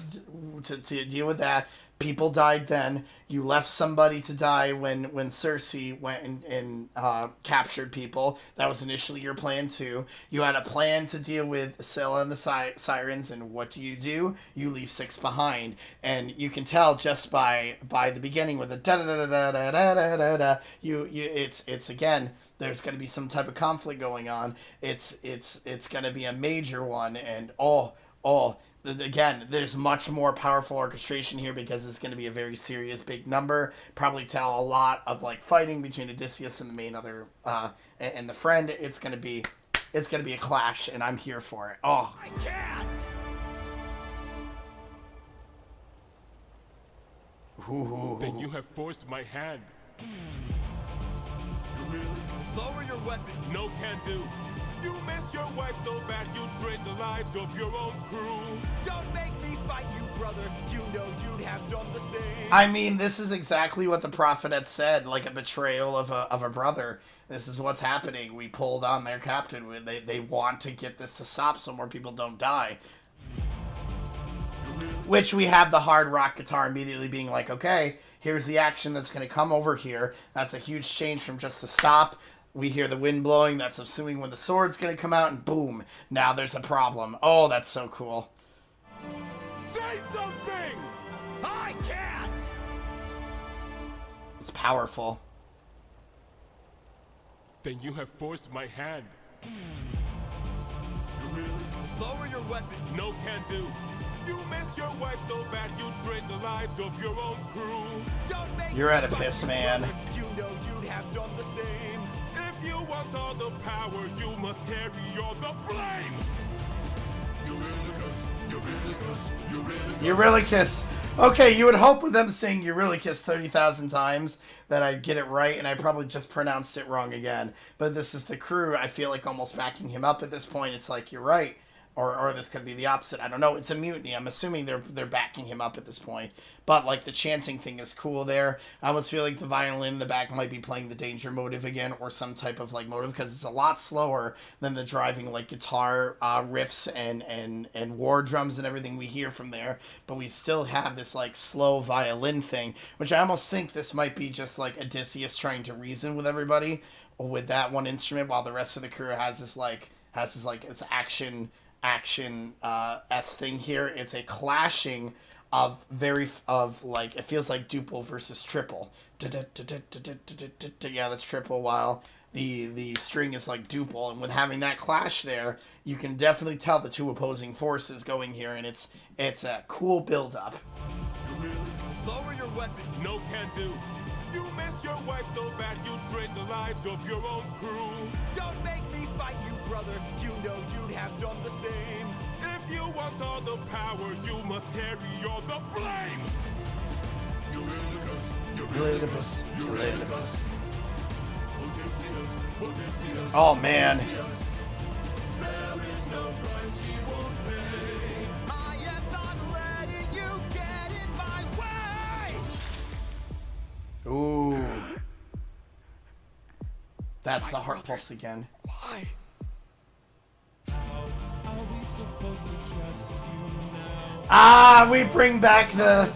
to deal with that. People died then. You left somebody to die when Cersei went and captured people. That was initially your plan too. You had a plan to deal with Scylla and the Sirens, and what do? You leave 6 behind. And you can tell just by the beginning with the da da da da da da da da da. It's again. There's going to be some type of conflict going on. It's going to be a major one, and again, there's much more powerful orchestration here because it's going to be a very serious big number. Probably tell a lot of like fighting between Odysseus and the main other and the friend. It's going to be a clash, and I'm here for it. Oh, I can't. Then you have forced my hand. You really lower your weapon. No can do. You miss your wife so bad you drain the lives of your own crew. Don't make me fight you, brother. You know you'd have done the same. I mean, this is exactly what the prophet had said, like a betrayal of a brother. This is what's happening. We pulled on their captain. They want to get this to stop so more people don't die. Which we have the hard rock guitar immediately being like, okay, here's the action that's going to come over here. That's a huge change from just the stop. We hear the wind blowing. That's assuming when the sword's going to come out, and boom, now there's a problem. Oh, that's so cool. Say something! I can't! It's powerful. Then you have forced my hand. You really lower your weapon. No can do. You miss your wife so bad you drain the lives of your own crew. Don't make You're me at a fight piss, you, man. brother. You know you'd have done the same. If you want all the power, you must carry all the blame. Eurylochus. Okay, you would hope with them saying Eurylochus 30,000 times that I'd get it right, and I probably just pronounced it wrong again. But this is the crew, I feel like almost backing him up at this point. It's like, you're right. Or this could be the opposite. I don't know. It's a mutiny. I'm assuming they're backing him up at this point. But, like, the chanting thing is cool there. I almost feel like the violin in the back might be playing the danger motive again, or some type of, like, motive, because it's a lot slower than the driving, like, guitar riffs and war drums and everything we hear from there. But we still have this, like, slow violin thing, which I almost think this might be just, like, Odysseus trying to reason with everybody with that one instrument, while the rest of the crew has this it's action thing here. It's a clashing of like, it feels like duple versus triple. Yeah, that's triple, while the string is like duple, and with having that clash there, you can definitely tell the two opposing forces going here, and it's a cool build up. Lower your weapon. No can do. You miss your wife so bad you drain the lives of your own crew. Don't make me fight you, brother. You know you'd have done the same. If you want all the power, you must carry all the blame. Eurylochus. Oh man. I am not letting you get in my way. Ooh. That's the heart pulse again. Why? We bring back the...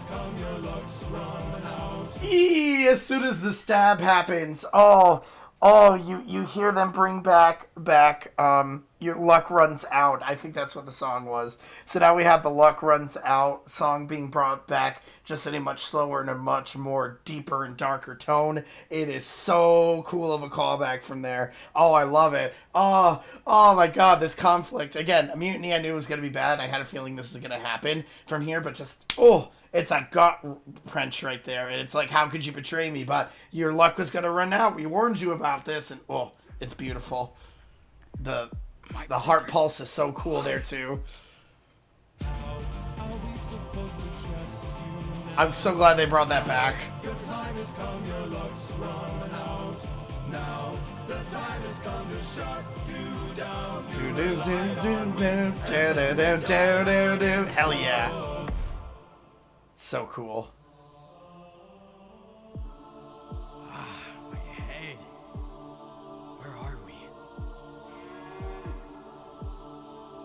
As soon as the stab happens, you hear them bring back, your luck runs out. I think that's what the song was. So now we have the luck runs out song being brought back, just in a much slower and a much more deeper and darker tone. It is so cool of a callback from there. Oh, I love it. Oh my god, this conflict. Again, a mutiny I knew was going to be bad. I had a feeling this is going to happen from here, but just, it's a gut wrench right there. And it's like, how could you betray me? But your luck was going to run out. We warned you about this. And, it's beautiful. The heart pulse is so cool there, too. I'm so glad they brought that back. Your time has come, your luck's run out. Now the time has come to shut you down. Hell yeah. So cool.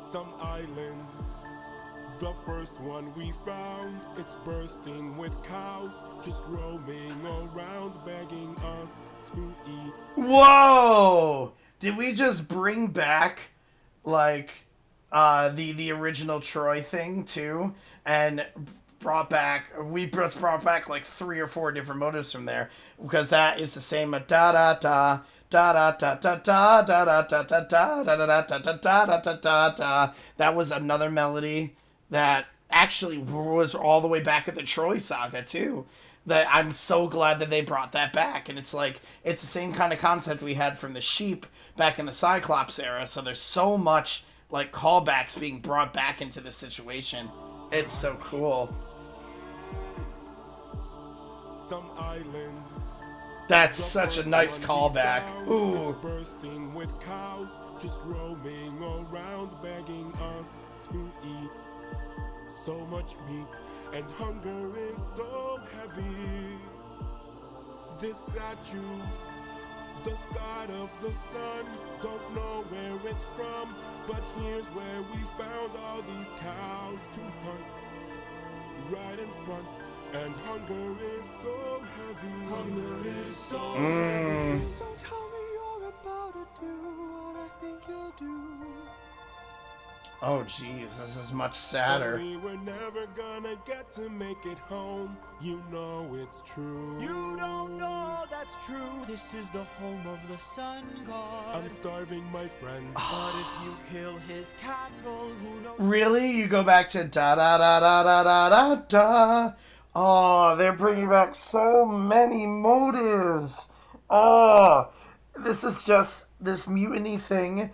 Some island, the first one we found. It's bursting with cows, just roaming around, begging us to eat. Whoa! Did we just bring back, like, the original Troy thing, too? And we just brought back, like, 3 or 4 different motives from there. Because that is the same da-da-da, da-da-da-da-da, da-da-da-da-da, da-da-da-da-da-da-da-da. That was another melody that actually was all the way back at the Troy Saga, too. That I'm so glad that they brought that back. And it's like, it's the same kind of concept we had from the Sheep back in the Cyclops era. So there's so much, like, callbacks being brought back into this situation. It's so cool. Some island. That's such a nice callback. Ooh. It's bursting with cows, just roaming around, begging us to eat. So much meat, and hunger is so heavy. This statue, the god of the sun, don't know where it's from, but here's where we found all these cows to hunt. Right in front, and hunger is so heavy. Hunger is so heavy. So tell me you're about to do what I think you'll do. Oh, jeez, this is much sadder. We're never gonna get to make it home. You know it's true. You don't know that's true. This is the home of the sun god. I'm starving, my friend. But if you kill his cattle, who knows? Really? You go back to da-da-da-da-da-da-da-da. Oh, they're bringing back so many motives. Oh, this is just, this mutiny thing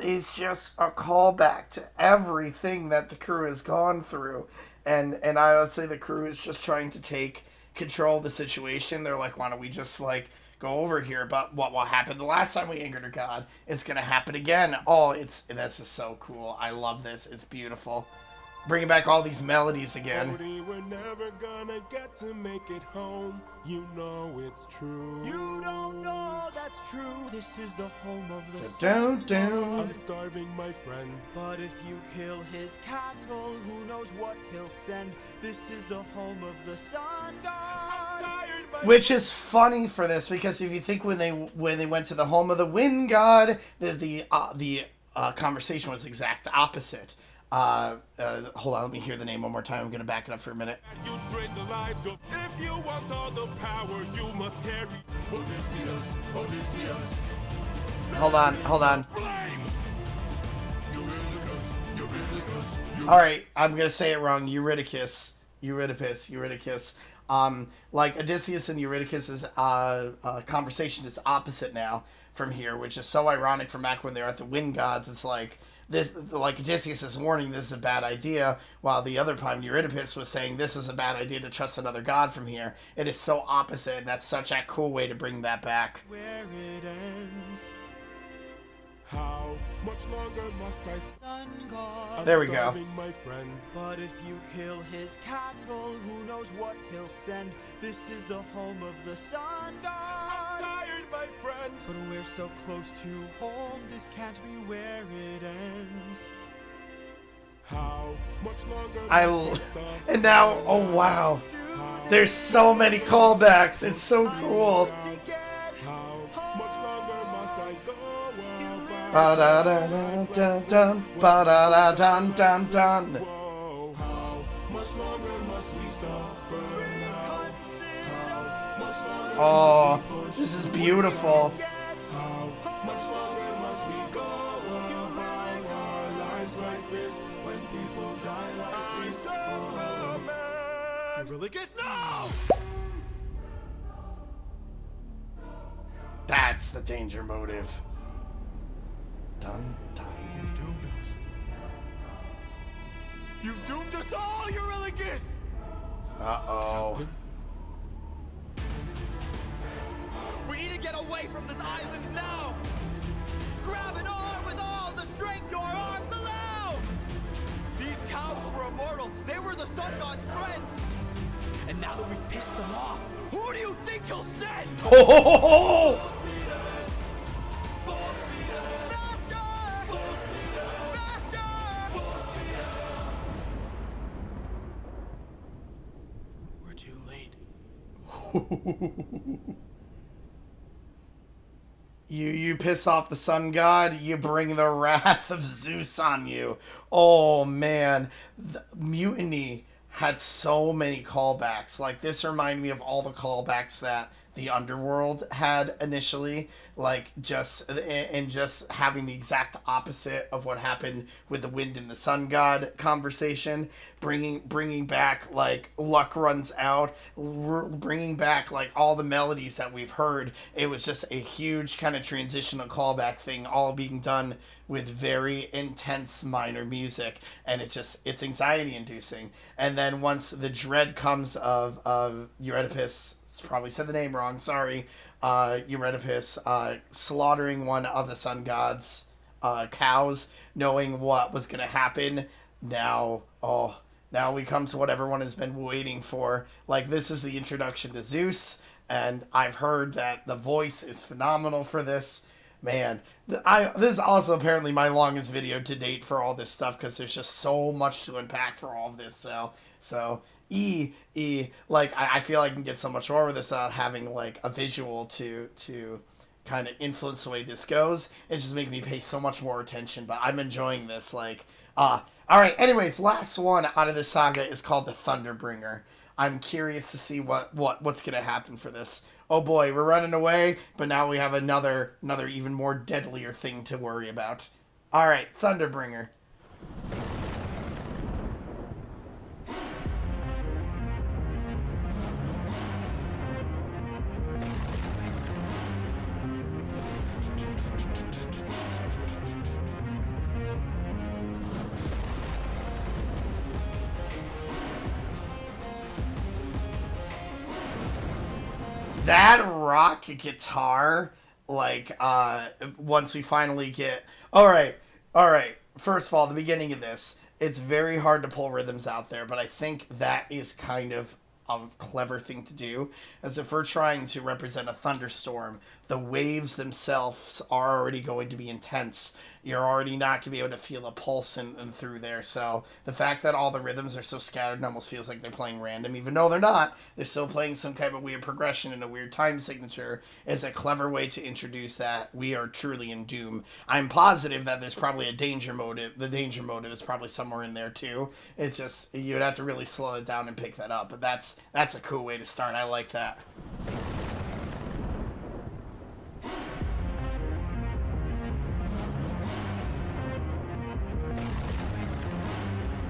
is just a callback to everything that the crew has gone through. And I would say the crew is just trying to take control of the situation. They're like, why don't we just, like, go over here? But what happened the last time we angered a god, it's going to happen again. Oh, this is so cool. I love this. It's beautiful. Bringing back all these melodies again. We're never gonna get to make it home. You know it's true. You don't know that's true. This is the home of the sun Down. I'm starving, my friend. But if you kill his cattle, who knows what he'll send. This is the home of the sun god. Which is funny for this, because if you think when they went to the home of the wind god, the conversation was the exact opposite. Hold on, let me hear the name one more time. I'm gonna back it up for a minute. You drain the lives of. If you want all the power, you must carry. Odysseus, Odysseus. Hold on. Flame. Eurylochus. Alright, I'm gonna say it wrong. Eurylochus. Like Odysseus and Eurylochus's conversation is opposite now from here, which is so ironic from back when they were at the Wind Gods. It's like this, like Odysseus is warning this is a bad idea, while the other time Eurylochus was saying this is a bad idea to trust another god from here. It is so opposite, and that's such a cool way to bring that back. Where it ends. How much longer must I Sun god. There we go. starving, my friend? But if you kill his cattle, who knows what he'll send. This is the home of the sun god. Tired, my friend. But we're so close to home, this can't be where it ends. How much longer I must l- suffer? And now, oh wow, there's so many callbacks. It's so cool. How much longer must I go about? Ba-da-da-da-dun-dun, ba-da-da-dun-dun-dun. Whoa, how much longer must we suffer now? How much longer Oh, this is beautiful. How much longer must we go about our lives like this when people die like this? Eurylochus, no! That's the danger motive. Dun, dun. You've doomed us. You've doomed us all, Eurylochus! Uh-oh. We need to get away from this island now! Grab an arm with all the strength your arms allow! These cows were immortal. They were the sun god's friends. And now that we've pissed them off, who do you think he'll send? Oh! Faster! Faster! You piss off the sun god, you bring the wrath of Zeus on you. Oh man, the Mutiny had so many callbacks. Like, this reminded me of all the callbacks that the underworld had initially, like just having the exact opposite of what happened with the wind and the sun god conversation, bringing back like luck runs out, bringing back like all the melodies that we've heard. It was just a huge kind of transitional callback thing, all being done with very intense minor music, and it's anxiety inducing. And then once the dread comes of Eurydice, probably said the name wrong, sorry, Eurydice slaughtering one of the sun god's cows, knowing what was going to happen. Now we come to what everyone has been waiting for. Like, this is the introduction to Zeus, and I've heard that the voice is phenomenal for this. Man, this is also apparently my longest video to date for all this stuff, because there's just so much to unpack for all of this. So like, I feel I can get so much more with this without having like a visual to kind of influence the way this goes. It's just making me pay so much more attention, but I'm enjoying this. Like, all right. Anyways, last one out of this saga is called the Thunderbringer. I'm curious to see what's gonna happen for this. Oh boy, we're running away, but now we have another even more deadlier thing to worry about. All right, Thunderbringer. That rock guitar, like, once we finally get... Alright. First of all, the beginning of this, it's very hard to pull rhythms out there, but I think that is kind of a clever thing to do, as if we're trying to represent a thunderstorm, the waves themselves are already going to be intense. You're already not going to be able to feel a pulse in through there. So the fact that all the rhythms are so scattered, it almost feels like they're playing random, even though they're not. They're still playing some kind of weird progression and a weird time signature, is a clever way to introduce that we are truly in doom. I'm positive that there's probably a danger motive. The danger motive is probably somewhere in there too. It's just, you'd have to really slow it down and pick that up. But that's a cool way to start. I like that.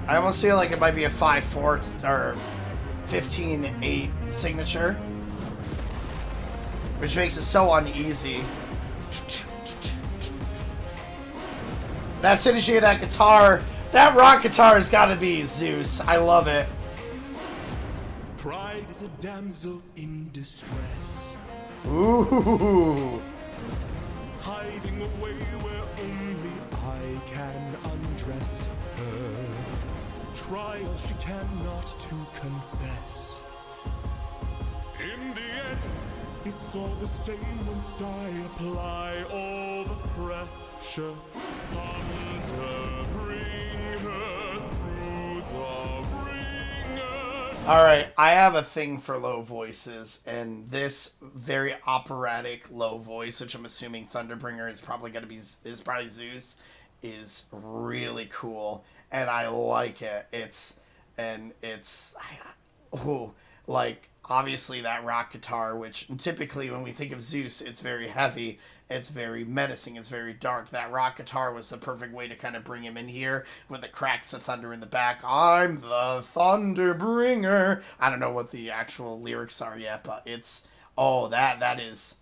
I almost feel like it might be a 5/4 or 15/8 signature, which makes it so uneasy. That synergy of that guitar, that rock guitar has got to be Zeus. I love it. Pride is a damsel in distress, Ooh. hiding away where only I can undress her. Trial she cannot to confess. In the end, it's all the same once I apply all the pressure. Thunder, bring her through the ringer. Alright, I have a thing for low voices, and this very operatic low voice, which I'm assuming Thunderbringer is probably Zeus, is really cool, and I like it. Like, obviously that rock guitar, which typically when we think of Zeus, it's very heavy, it's very menacing, it's very dark. That rock guitar was the perfect way to kind of bring him in here with the cracks of thunder in the back. I'm the Thunderbringer. I don't know what the actual lyrics are yet, but it's, that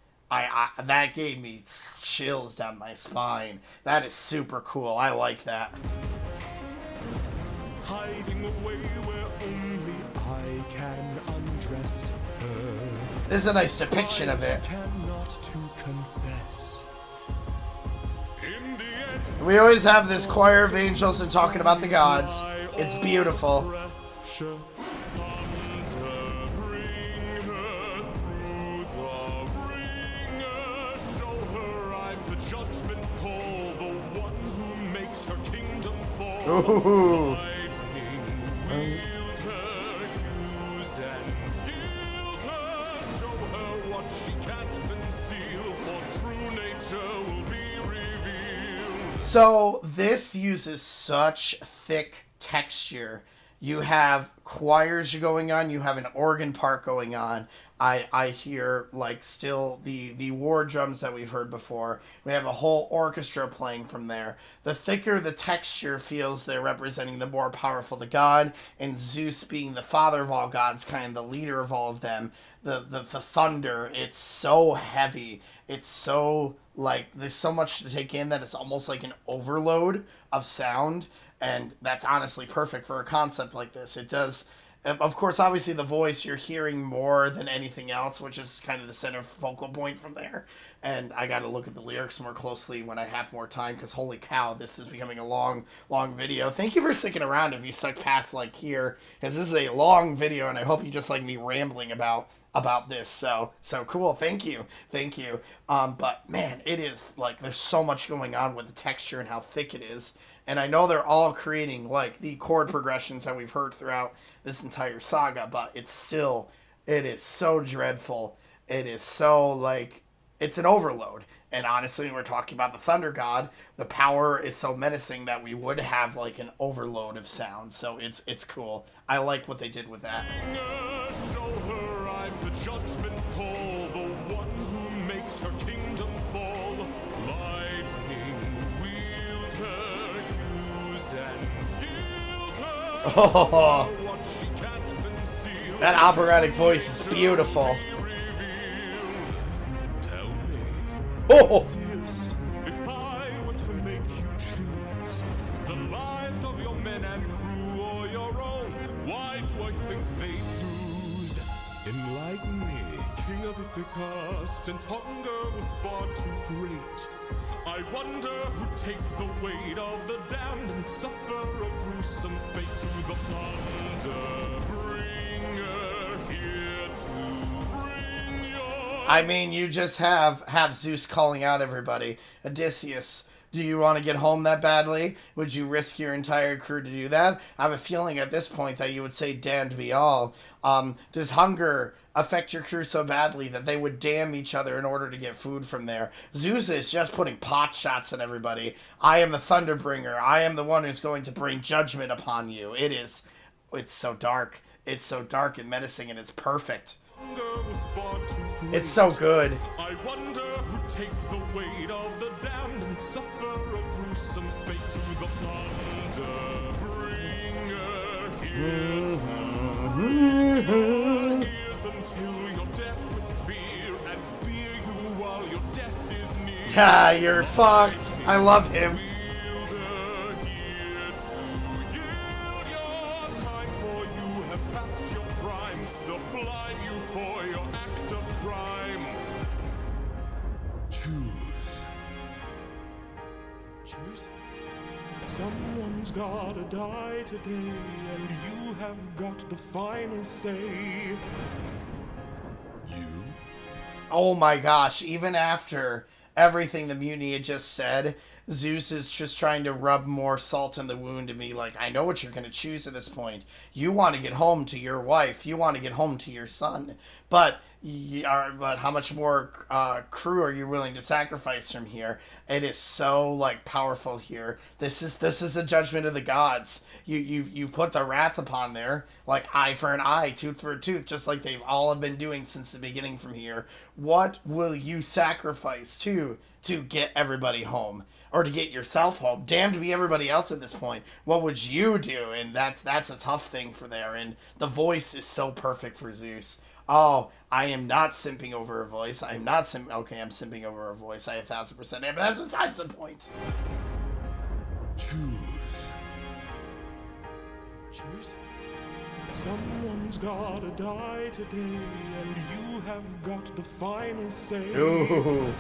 gave me chills down my spine. That is super cool. I like that. Hiding away where only I can undress her. This is a nice depiction of it. Cannot to confess. In the end, We always have this choir of angels and talking about the gods. It's beautiful. pressure. Thunder, bring her through the ringer. Show her I'm the judgment call, the one who makes her kingdom fall. Ooh. Lightning, wield her, use and gild her. So this uses such thick texture. You have choirs going on. You have an organ part going on. I hear like still the war drums that we've heard before. We have a whole orchestra playing from there. The thicker the texture feels, they're representing the more powerful the god, and Zeus being the father of all gods, kind of the leader of all of them. The thunder, it's so heavy. It's so like there's so much to take in that it's almost like an overload of sound, and that's honestly perfect for a concept like this. It does. Of course, obviously, the voice you're hearing more than anything else, which is kind of the center focal point from there. And I got to look at the lyrics more closely when I have more time, because holy cow, this is becoming a long, long video. Thank you for sticking around if you stuck past like here, because this is a long video, and I hope you just like me rambling about this. So cool. Thank you. But man, it is like there's so much going on with the texture and how thick it is. And I know they're all creating like the chord progressions that we've heard throughout this entire saga, but it is so dreadful. It is so like, it's an overload. And honestly, when we're talking about the thunder god, the power is so menacing that we would have like an overload of sound. So it's cool. I like what they did with that. Show her I'm the judgment call, the one who makes her kingdom fall. Lightning wielder, use and yield her. Oh, What she can't conceal. that operatic voice is beautiful. Tell me, Oh, Zeus, if I were to make you choose the lives of your men and crew or your own, why do I think they'd lose? Enlighten me, King of Ithaca, since hunger was far too great. I wonder who'd take the weight of the damned and suffer a gruesome fate. To the Thunderbringer, here to bring your... I mean, you just have Zeus calling out everybody. Odysseus, do you want to get home that badly? Would you risk your entire crew to do that? I have a feeling at this point that you would say damned be all. Does hunger affect your crew so badly that they would damn each other in order to get food from there? Zeus is just putting pot shots at everybody. I am the Thunderbringer. I am the one who's going to bring judgment upon you. It's so dark. It's so dark and menacing, and it's perfect. It's so good. I wonder who'd take the weight of the damned and suffer a gruesome fate. To the Thunderbringer, here to ears until you're deaf with fear, and spear you while your death is near. Ah, you're fucked. I love him. Wielder, here to yield your time, for you have passed your prime. Sublime you for your act of crime. Choose. Choose? Someone's gotta die today, and you have got the final say. You? Oh my gosh, even after everything the Mutiny had just said, Zeus is just trying to rub more salt in the wound and be like, I know what you're going to choose at this point. You want to get home to your wife. You want to get home to your son. But how much more crew are you willing to sacrifice from here? It is so like powerful here. This is a judgment of the gods. You've put the wrath upon there, like eye for an eye, tooth for a tooth, just like they've all been doing since the beginning from here. What will you sacrifice to get everybody home? Or to get yourself home? Damned be everybody else at this point. What would you do? And that's a tough thing for there. And the voice is so perfect for Zeus. Oh, I am not simping over a voice. I am not okay, I'm simping over a voice. I 1,000% am, but that's besides the point. Choose. Choose? Someone's gotta die today, and you have got the final say. Ooh.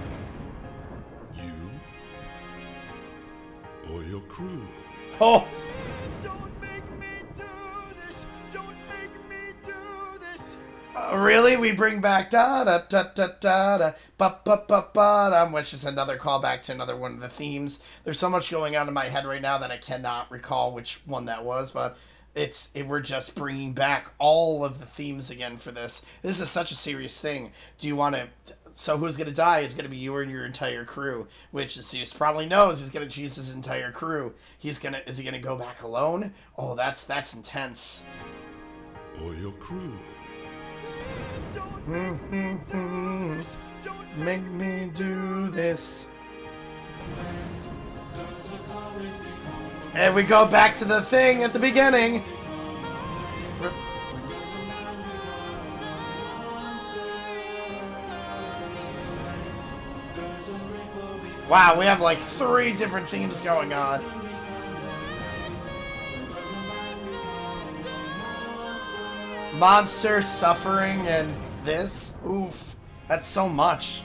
You or your crew. Oh. Please don't make me do this. Don't make me do this. Really? We bring back da da da da da da ba ba ba ba da, which is another callback to another one of the themes. There's so much going on in my head right now that I cannot recall which one that was, but we're just bringing back all of the themes again for this. This is such a serious thing. Do you want to So who's gonna die is gonna be you and your entire crew, which Zeus probably knows he's gonna choose his entire crew. Is he gonna go back alone? Oh, that's intense. Or your crew. Please don't make me do this. Don't Make me do this. And we go back to the thing at the beginning. Wow, we have like 3 different themes going on. Monster, suffering, and this? Oof. That's so much.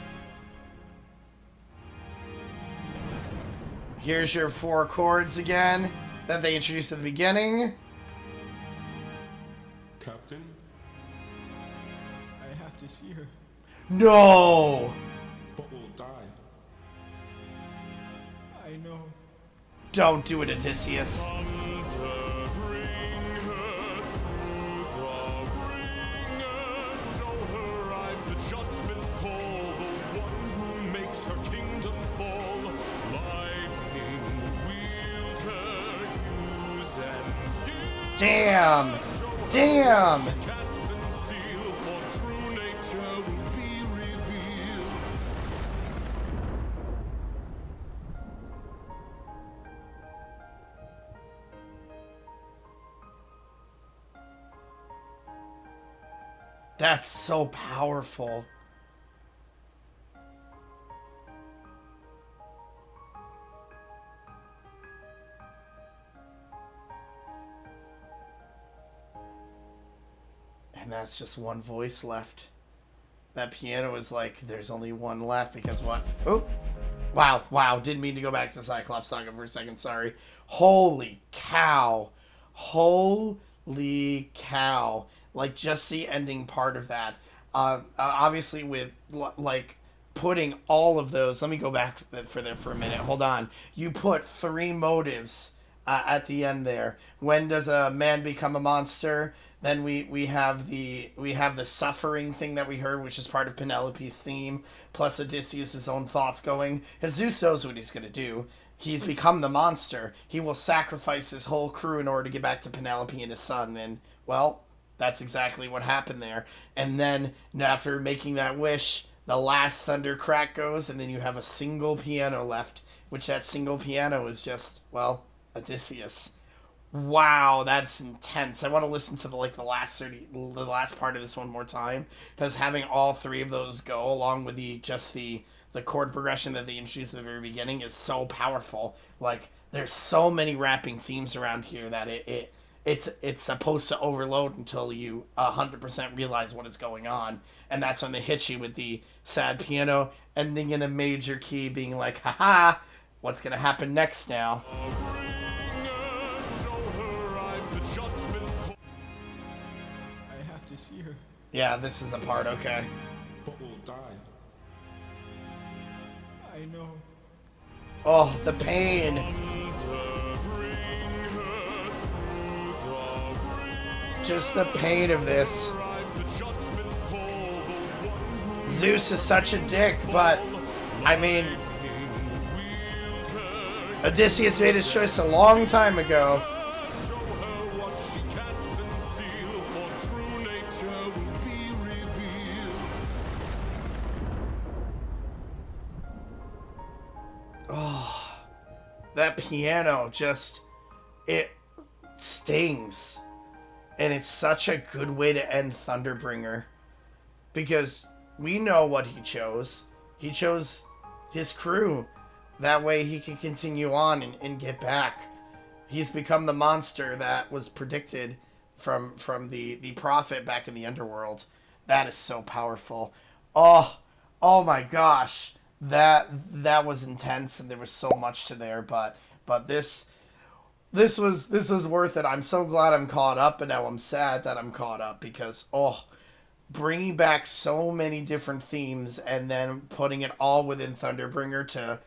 Here's your 4 chords again that they introduced at the beginning. Captain? I have to see her. No! But we'll die. I know. Don't do it, Odysseus. Damn! Damn! That's so powerful. And that's just one voice left. That piano is like, there's only one left because what? Oh! Wow. Didn't mean to go back to Cyclops Saga for a second, sorry. Holy cow. Holy cow. Like, just the ending part of that. Obviously with, like, putting all of those... Let me go back for a minute. Hold on. You put 3 motives at the end there. When does a man become a monster? Then we have the suffering thing that we heard, which is part of Penelope's theme, plus Odysseus' own thoughts going. Zeus knows what he's going to do. He's become the monster. He will sacrifice his whole crew in order to get back to Penelope and his son. And, well, that's exactly what happened there. And then, after making that wish, the last thunder crack goes, and then you have a single piano left, which that single piano is just, well, Odysseus. Wow, that's intense. I want to listen to the last part of this one more time, because having all 3 of those go along with the chord progression that they introduced at the very beginning is so powerful. Like, there's so many wrapping themes around here that it's supposed to overload until you 100% realize what is going on, and that's when they hit you with the sad piano ending in a major key, being like, haha, what's gonna happen next now? I have to see her. Yeah, this is the part, okay. But we'll die. I know. Oh, the pain. Just the pain of this. Zeus is such a dick, but, I mean, Odysseus made his choice a long time ago. Oh, that piano just, it stings. And it's such a good way to end Thunderbringer. Because we know what he chose. He chose his crew. That way he can continue on and get back. He's become the monster that was predicted from the prophet back in the underworld. That is so powerful. Oh my gosh. That was intense, and there was so much to there, but this was worth it. I'm so glad I'm caught up, and now I'm sad that I'm caught up, because bringing back so many different themes and then putting it all within Thunderbringer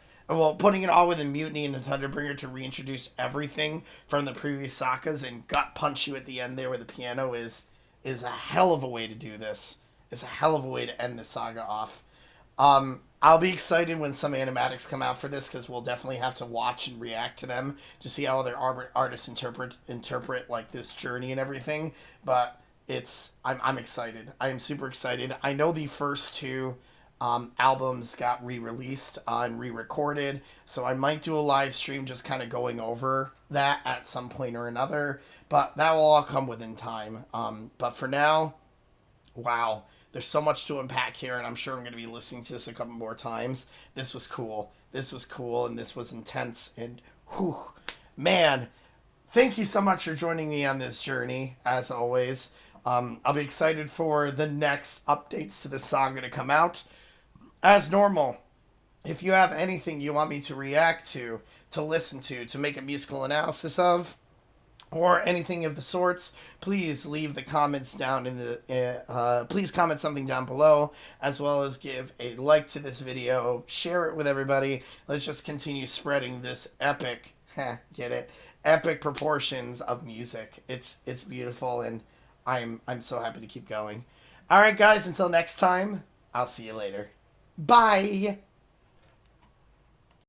putting it all within Mutiny and Thunderbringer to reintroduce everything from the previous sagas and gut punch you at the end there with the piano is a hell of a way to do this. It's a hell of a way to end the saga off. I'll be excited when some animatics come out for this, because we'll definitely have to watch and react to them to see how other artists interpret like this journey and everything. But I'm excited. I am super excited. I know the first two albums got re-released and re-recorded, so I might do a live stream just kind of going over that at some point or another. But that will all come within time. But for now, wow, there's so much to unpack here, and I'm sure I'm going to be listening to this a couple more times. This was cool. This was cool, and this was intense. And, whew, man, thank you so much for joining me on this journey, as always. I'll be excited for the next updates to the saga to come out. As normal, if you have anything you want me to react to listen to make a musical analysis of, or anything of the sorts, please leave the comments down in the please comment something down below, as well as give a like to this video, share it with everybody. Let's just continue spreading this epic get it, epic proportions of music. It's beautiful, and I'm so happy to keep going. All right, guys, until next time, I'll see you later. Bye.